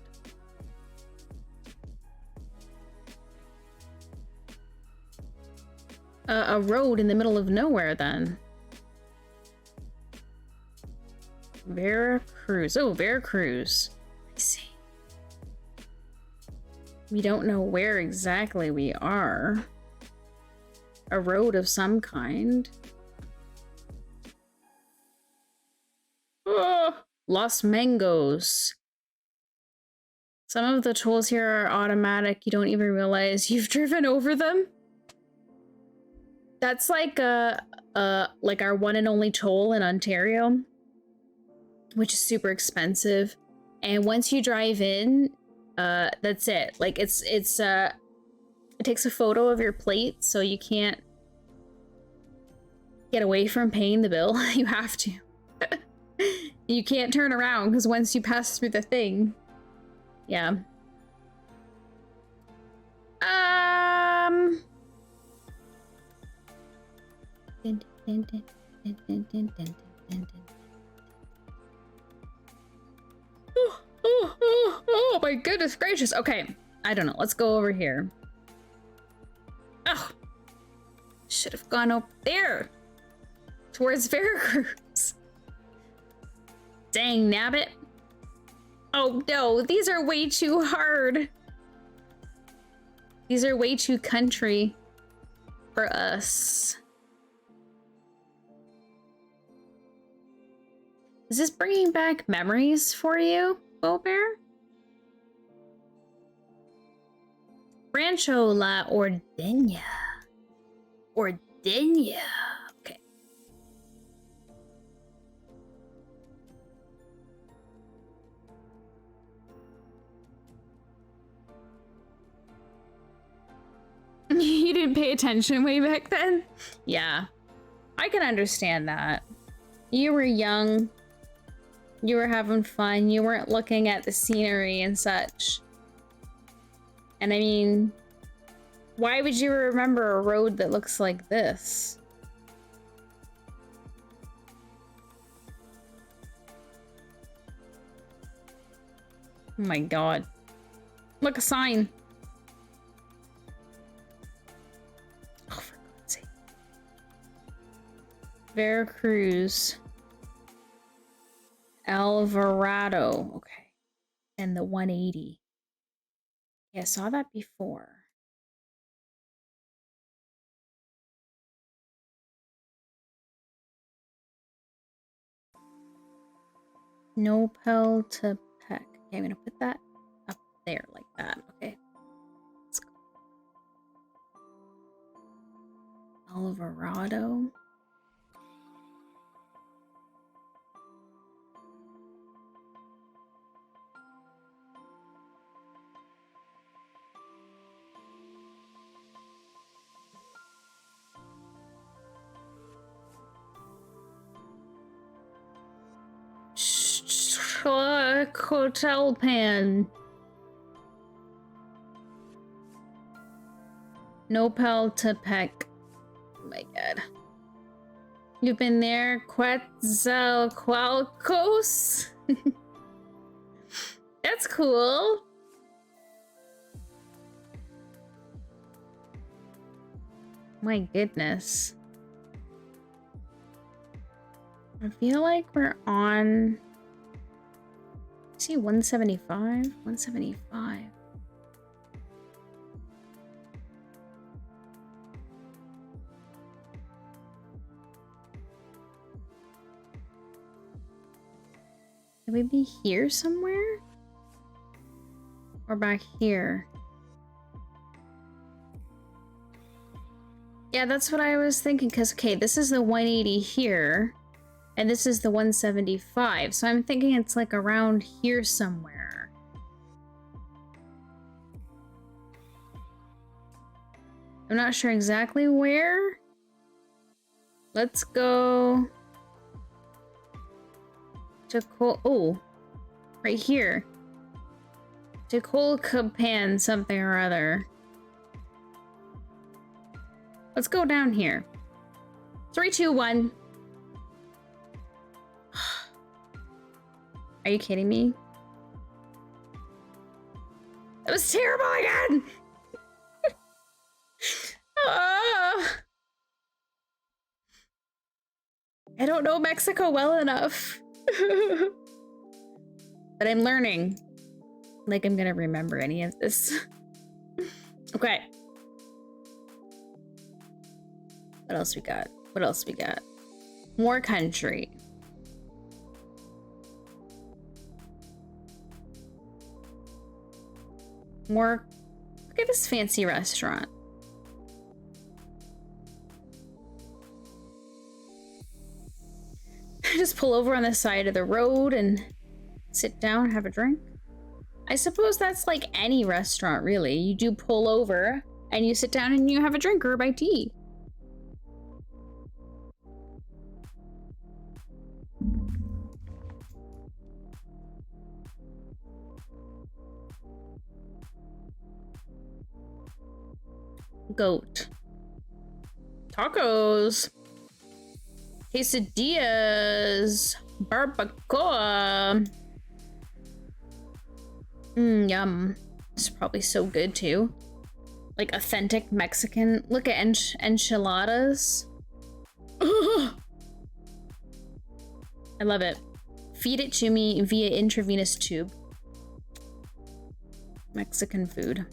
A road in the middle of nowhere then. Veracruz. Oh, Veracruz. I see. We don't know where exactly we are. A road of some kind. Oh, Los Mangoes. Some of the tolls here are automatic. You don't even realize you've driven over them. That's like like our one and only toll in Ontario, which is super expensive. And once you drive in, that's it. Like it takes a photo of your plate, so you can't get away from paying the bill. You have to. You can't turn around because once you pass through the thing, yeah. Oh my goodness gracious. Okay, I don't know. Let's go over here. Oh, should have gone up there towards Veracruz. Dang nabbit. Oh no, these are way too hard. These are way too country for us. Is this bringing back memories for you, Bo Bear? Rancho La Ordeña. Ordeña. Okay. You didn't pay attention way back then? Yeah. I can understand that. You were young. You were having fun. You weren't looking at the scenery and such. And I mean, why would you remember a road that looks like this? Oh my god. Look, a sign. Oh, for God's sake. Veracruz. Alvarado. Okay. And the 180. Yeah, I saw that before. Nopel to Peck. Okay, I'm gonna put that up there like that. Okay. Let's go. Alvarado. Hotel pan. Nopel to Peck. Oh my god. You've been there, Quetzalcoatlus? That's cool. My goodness. I feel like we're on... See, 175? 175. Could we be here somewhere? Or back here? Yeah, that's what I was thinking, because, okay, this is the 180 here. And this is the 175, so I'm thinking it's like around here somewhere. I'm not sure exactly where. Let's go to oh, right here. To Colcapan something or other. Let's go down here. 3, 2, 1. Are you kidding me? That was terrible again! I don't know Mexico well enough. But I'm learning. Like I'm gonna remember any of this. Okay. What else we got? What else we got? More country. More. Look at this fancy restaurant. Just pull over on the side of the road and sit down, have a drink. I suppose that's like any restaurant, really. You do pull over and you sit down and you have a drink or a bite to eat. Goat. Tacos. Quesadillas. Barbacoa. Yum. It's probably so good too. Like authentic Mexican. Look at enchiladas. I love it. Feed it to me via intravenous tube. Mexican food.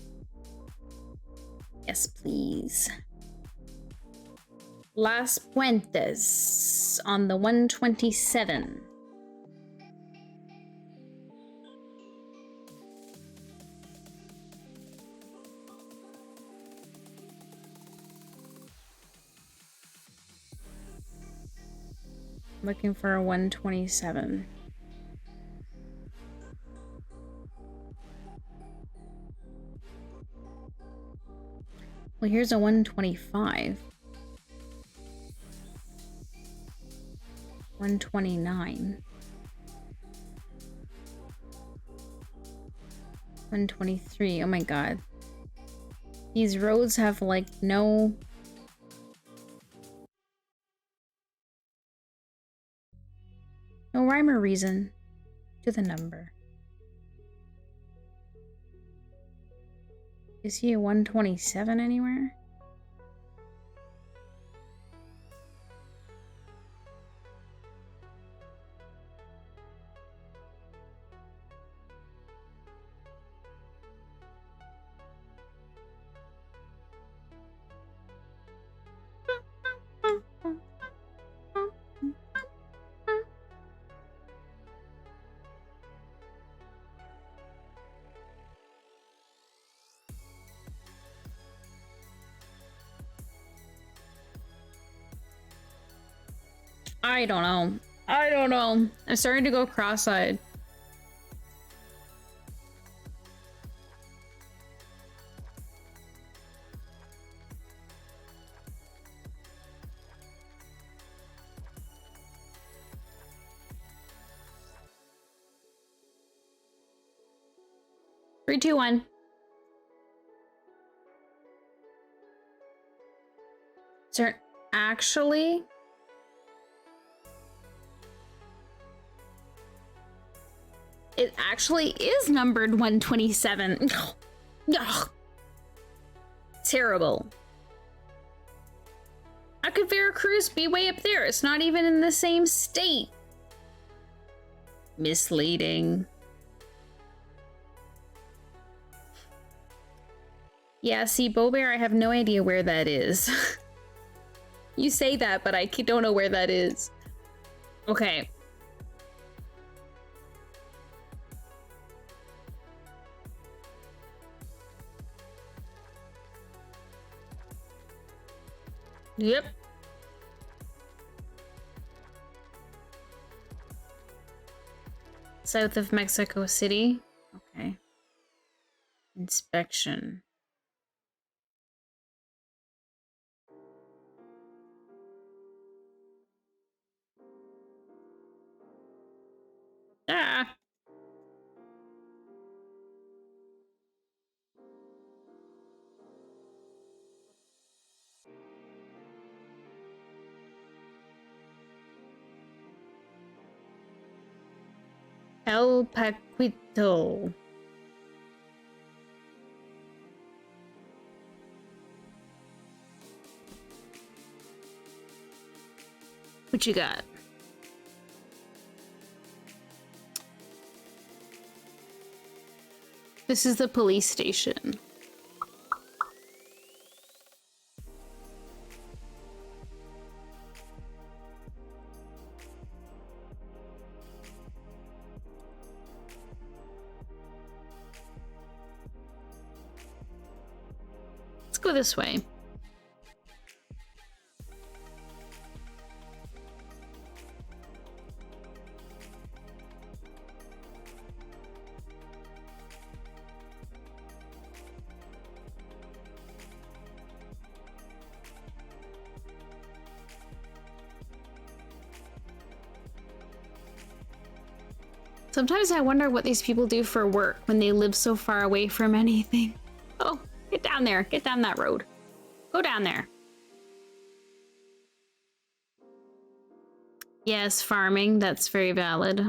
Yes, please. Las Puentes on the 127. Looking for a 127. Well, here's a 125. 129. 123. Oh my god. These roads have like no rhyme or reason to the number. Is he a 127 anywhere? I don't know. I don't know. I'm starting to go cross-eyed. Three, two, one. Is there actually... It actually is numbered 127. Ugh. Terrible. How could Veracruz be way up there? It's not even in the same state. Misleading. Yeah, see, Beaubear, I have no idea where that is. You say that, but I don't know where that is. Okay. Yep. South of Mexico City. Okay. Inspection. Ah. El Paquito. What you got? This is the police station. Let's go this way. Sometimes I wonder what these people do for work when they live so far away from anything. Oh, get down there. Get down that road. Go down there. Yes, farming. That's very valid.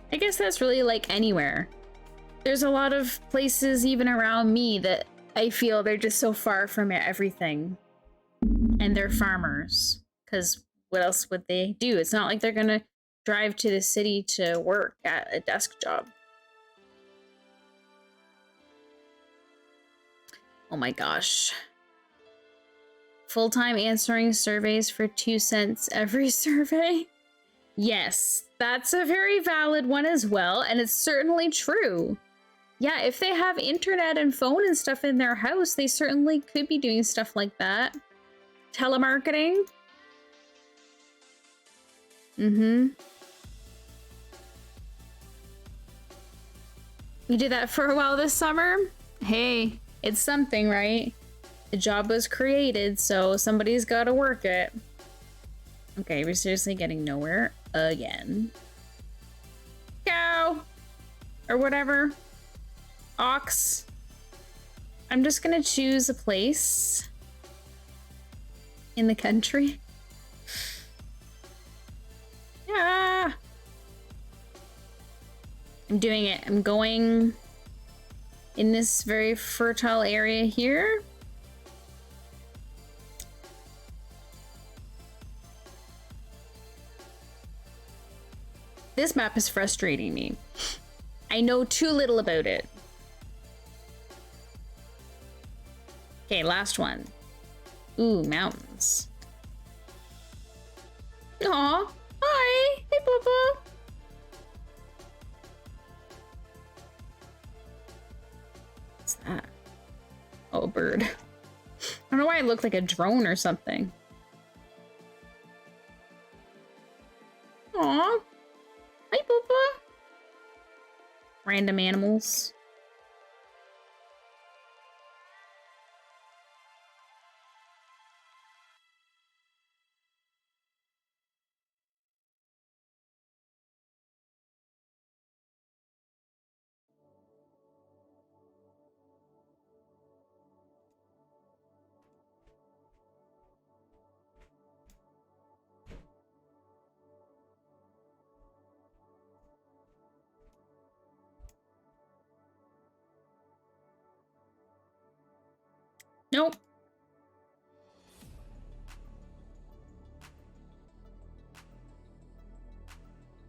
I guess that's really like anywhere. There's a lot of places even around me that I feel they're just so far from everything. And they're farmers. Because what else would they do? It's not like they're gonna drive to the city to work at a desk job. Oh my gosh. Full-time answering surveys for 2 cents every survey? Yes, that's a very valid one as well, and it's certainly true. Yeah, if they have internet and phone and stuff in their house, they certainly could be doing stuff like that. Telemarketing. Mm-hmm. We did that for a while this summer. Hey, it's something, right? The job was created, so somebody's gotta work it. Okay, we're seriously getting nowhere again. Cow! Or whatever. Ox. I'm just gonna choose a place in the country. Yeah! I'm doing it. I'm going in this very fertile area here. This map is frustrating me. I know too little about it. Okay, last one. Ooh, mountains. Aw, hi, hey Bubba. What's that? Oh, a bird. I don't know why it looked like a drone or something. Aw. Hi, Bubba. Random animals. Nope.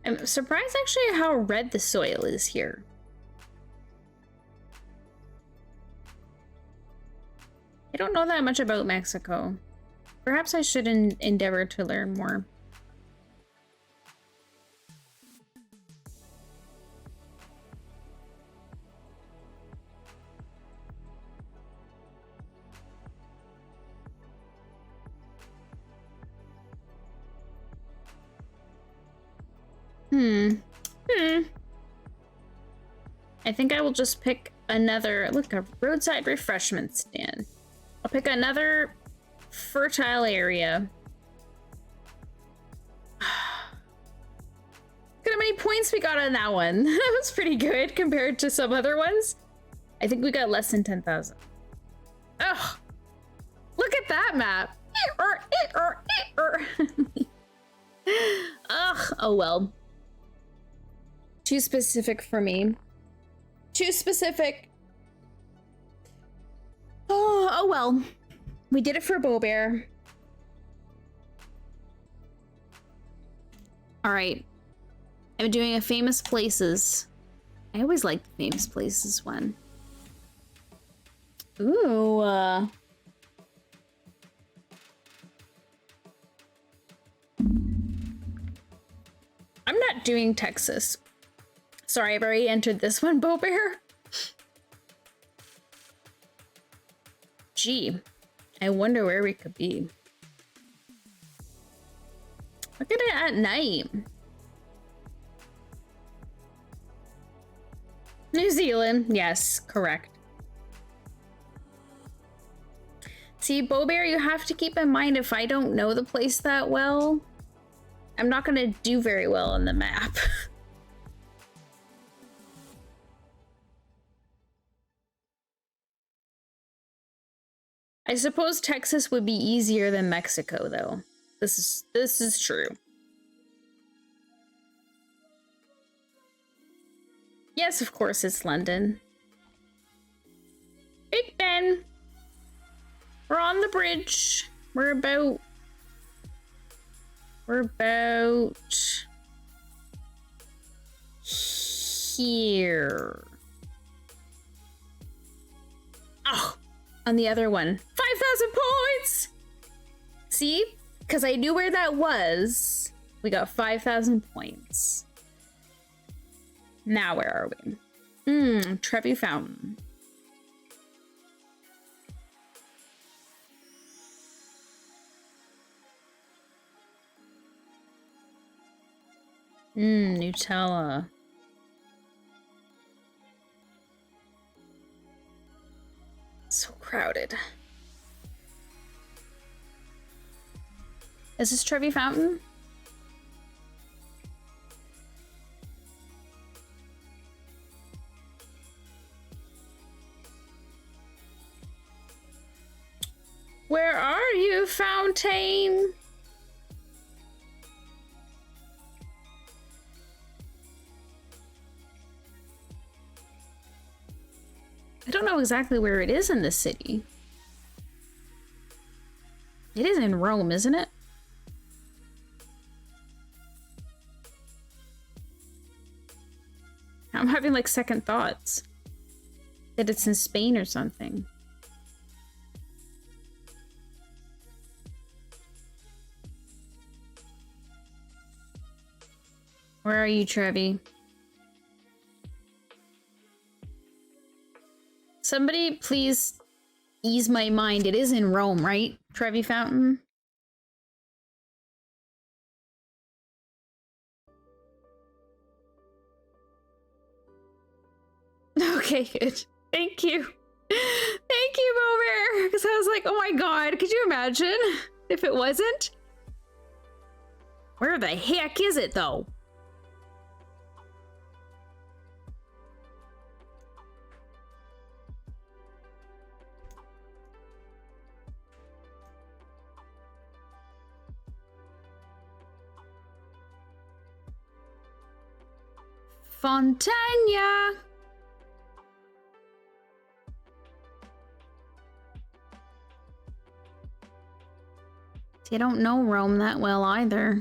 I'm surprised actually how red the soil is here. I don't know that much about Mexico. Perhaps I should endeavor to learn more. I think I will just pick another, look, a roadside refreshment stand. I'll pick another fertile area. Look at how many points we got on that one. That was pretty good compared to some other ones. I think we got less than 10,000. Ugh. Look at that map. Ugh, oh well. Too specific for me. Too specific. Oh well. We did it for Bow Bear. All right. I'm doing a famous places. I always like the famous places one. Ooh. I'm not doing Texas. Sorry, I've already entered this one, Bow Bear. Gee, I wonder where we could be. Look at it at night. New Zealand, yes, correct. See, Bow Bear, you have to keep in mind if I don't know the place that well, I'm not gonna do very well on the map. I suppose Texas would be easier than Mexico, though. This is true. Yes, of course it's London. Big Ben. We're on the bridge. We're about here. Oh, on the other one. 5,000 points! See? Because I knew where that was. We got 5,000 points. Now where are we? Trevi Fountain. Nutella. So crowded. Is this Trevi Fountain? Where are you, Fountain? I don't know exactly where it is in the city. It is in Rome, isn't it? I'm having like second thoughts that it's in Spain or something. Where are you, Trevi? Somebody please ease my mind. It is in Rome, right? Trevi Fountain? Okay, good. Thank you. Thank you, Bow Bear. Because I was like, oh my god, could you imagine if it wasn't? Where the heck is it, though? Fontana. See, I don't know Rome that well either.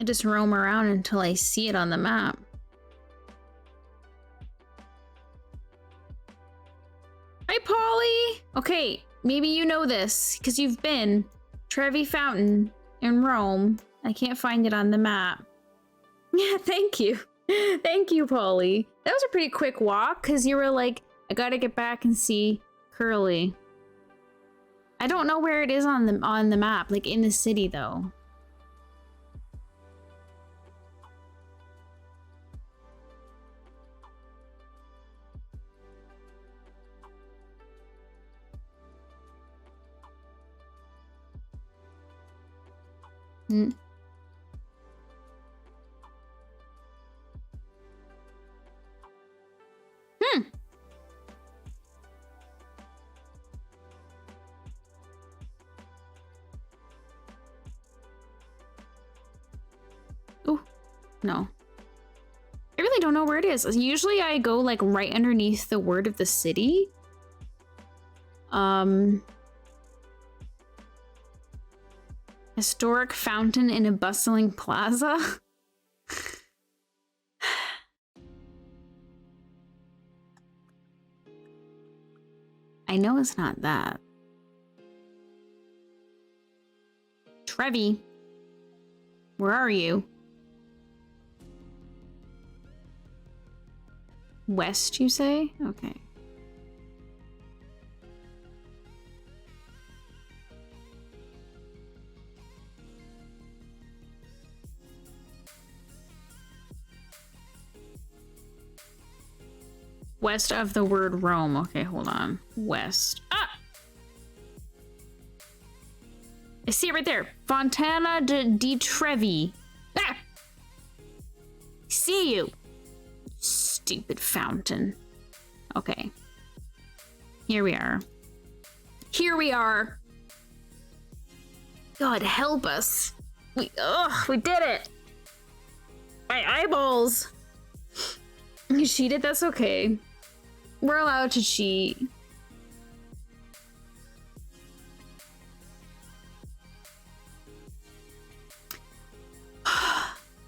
I just roam around until I see it on the map. Hi, Polly! Okay, maybe you know this, because you've been. Trevi Fountain in Rome. I can't find it on the map. Yeah, thank you. Thank you, Polly. That was a pretty quick walk, because you were like, I gotta get back and see Curly. I don't know where it is on the map, like in the city, though. Oh, no. I really don't know where it is. Usually I go like right underneath the word of the city Historic fountain in a bustling plaza. I know it's not that. Trevi, where are you? West, you say? Okay. West of the word Rome. Okay, hold on. West. Ah! I see it right there. Fontana di Trevi. Ah! See you. Stupid fountain. Okay. Here we are. Here we are. God help us. We did it. My eyeballs. You cheated? That's okay. We're allowed to cheat.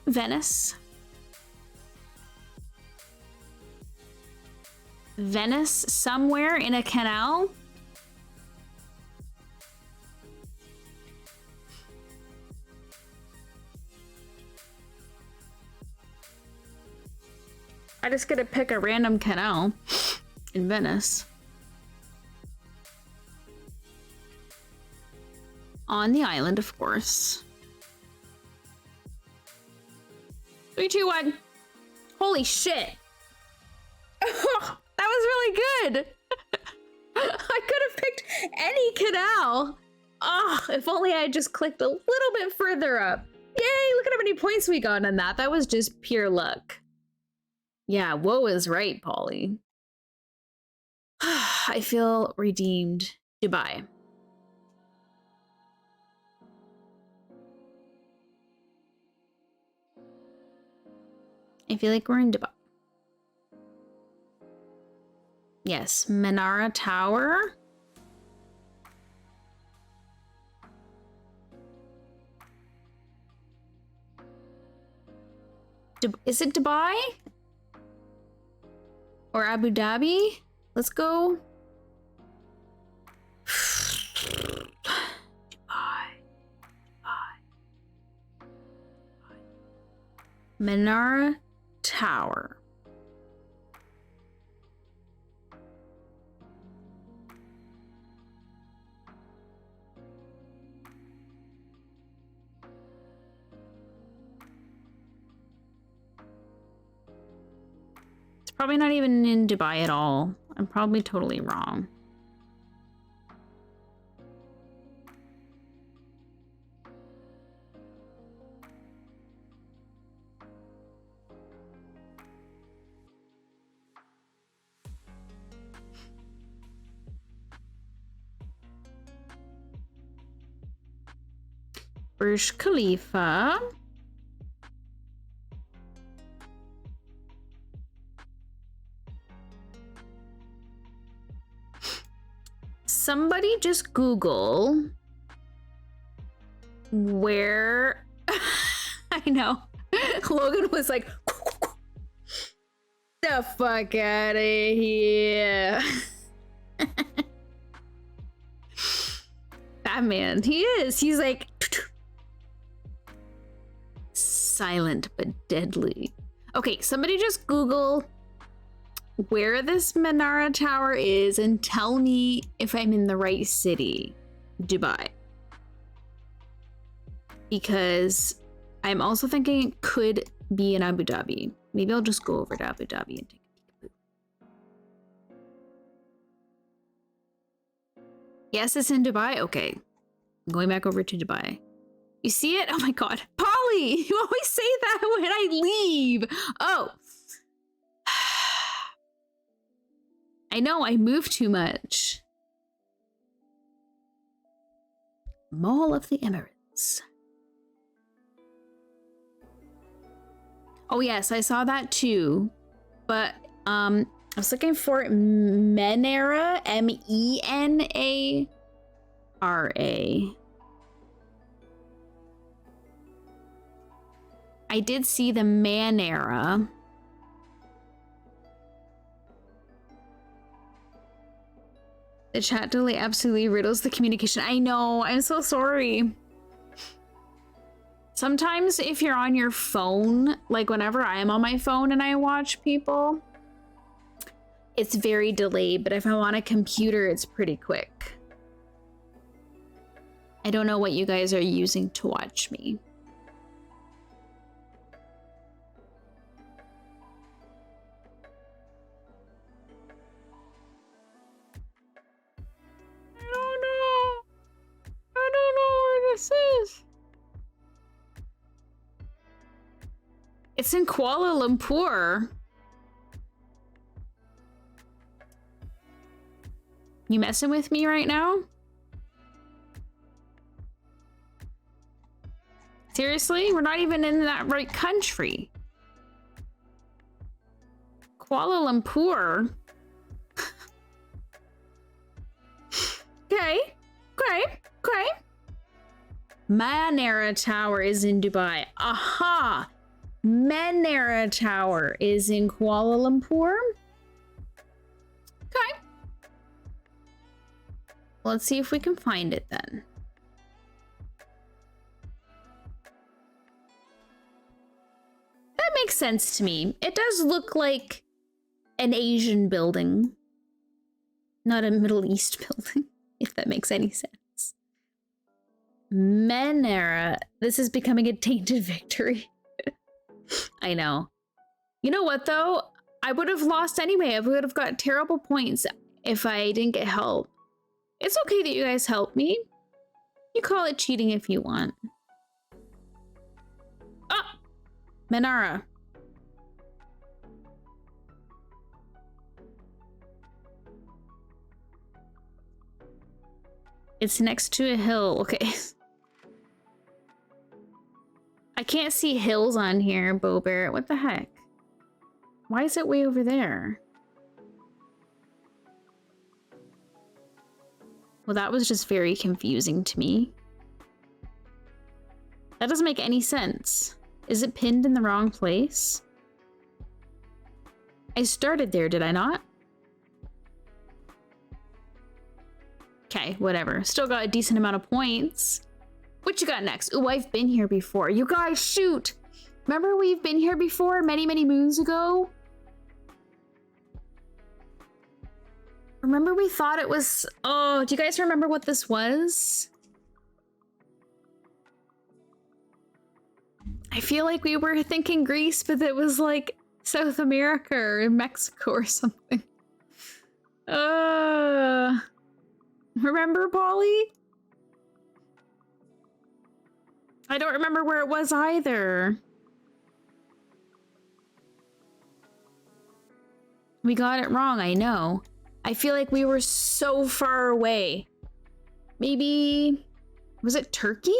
Venice. Venice somewhere in a canal? I just gotta pick a random canal in Venice. On the island, of course. 3, 2, 1. Holy shit. That was really good. I could have picked any canal. Oh, if only I just clicked a little bit further up. Yay, look at how many points we got on that. That was just pure luck. Yeah, Woe is right, Polly. I feel redeemed. Dubai. I feel like we're in Dubai. Yes, Menara Tower. Is it Dubai? Or Abu Dhabi? Let's go. Dubai. Menara Tower. It's probably not even in Dubai at all. I'm probably totally wrong. Burj Khalifa. Somebody just Google where I know. Logan was like, the fuck out of here. Batman, he is. He's like silent but deadly. Okay, somebody just Google where this Menara Tower is and tell me if I'm in the right city. Dubai. Because I'm also thinking it could be in Abu Dhabi. Maybe I'll just go over to Abu Dhabi and take a peek. Yes, it's in Dubai? Okay. I'm going back over to Dubai. You see it? Oh my god. Polly! You always say that when I leave! Oh. I know, I move too much. Mall of the Emirates. Oh yes, I saw that too. But was looking for Menara, Menara. I did see the Manera. The chat delay absolutely riddles the communication. I know, I'm so sorry. Sometimes if you're on your phone, like whenever I am on my phone and I watch people, it's very delayed, but if I'm on a computer, it's pretty quick. I don't know what you guys are using to watch me. I don't know where this is. It's in Kuala Lumpur. You messing with me right now? Seriously? We're not even in that right country. Kuala Lumpur? Okay. Manara Tower is in Dubai. Aha! Manara Tower is in Kuala Lumpur. Okay. Let's see if we can find it then. That makes sense to me. It does look like an Asian building, not a Middle East building, if that makes any sense. Menera. This is becoming a tainted victory. I know. You know what, though? I would have lost anyway. I would have got terrible points if I didn't get help. It's okay that you guys helped me. You call it cheating if you want. Ah! Menara. It's next to a hill. Okay. I can't see hills on here, Bo Bear. What the heck? Why is it way over there? Well, that was just very confusing to me. That doesn't make any sense. Is it pinned in the wrong place? I started there, did I not? Okay, whatever. Still got a decent amount of points. What you got next? Ooh, I've been here before. You guys, shoot! Remember we've been here before many, many moons ago? Remember we thought it was... Oh, do you guys remember what this was? I feel like we were thinking Greece, but it was like South America or Mexico or something. Remember, Polly? I don't remember where it was either. We got it wrong, I know. I feel like we were so far away. Maybe... Was it Turkey?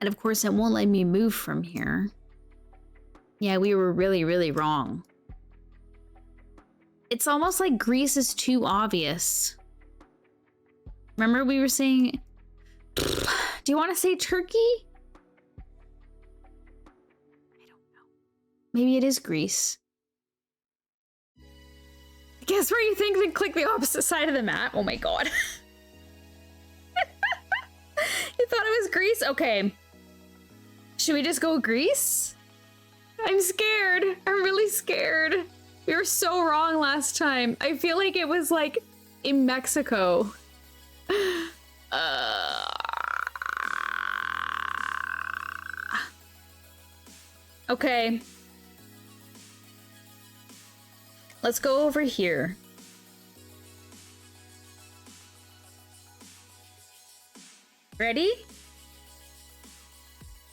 And of course, it won't let me move from here. Yeah, we were really, really wrong. It's almost like Greece is too obvious. Remember we were saying... Do you want to say Turkey? I don't know. Maybe it is Greece. Guess where you think, then click the opposite side of the map. Oh my god. You thought it was Greece? Okay. Should we just go Greece? I'm scared. I'm really scared. We were so wrong last time. I feel like it was like in Mexico. Okay. Let's go over here. Ready?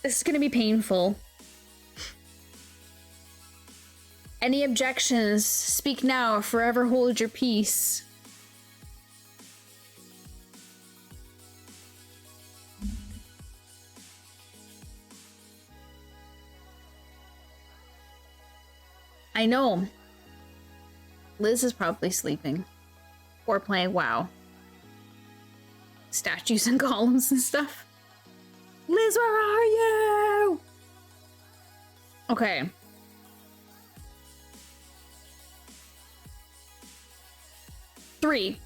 This is gonna be painful. Any objections? Speak now, or forever hold your peace. I know. Liz is probably sleeping. Or playing WoW. Statues and columns and stuff. Liz, where are you? Okay. Three,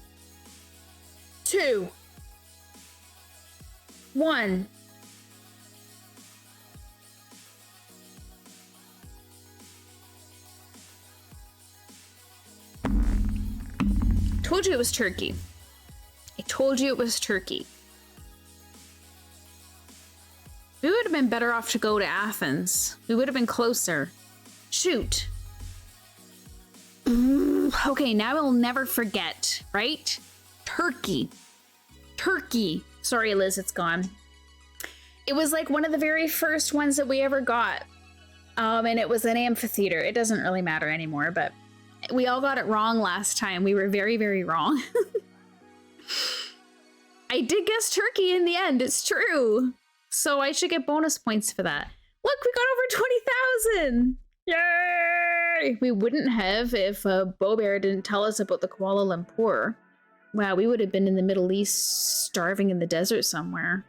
two, one. Told you it was Turkey. I told you it was Turkey. We would have been better off to go to Athens. We would have been closer. Shoot. Okay, now we'll never forget, right? Turkey. Turkey. Sorry, Liz, it's gone. It was like one of the very first ones that we ever got. And it was an amphitheater. It doesn't really matter anymore, but we all got it wrong last time. We were very, very wrong. I did guess Turkey in the end. It's true. So I should get bonus points for that. Look, we got over 20,000. Yay! We wouldn't have if Bo Bear didn't tell us about the Kuala Lumpur. Wow, we would have been in the Middle East starving in the desert somewhere.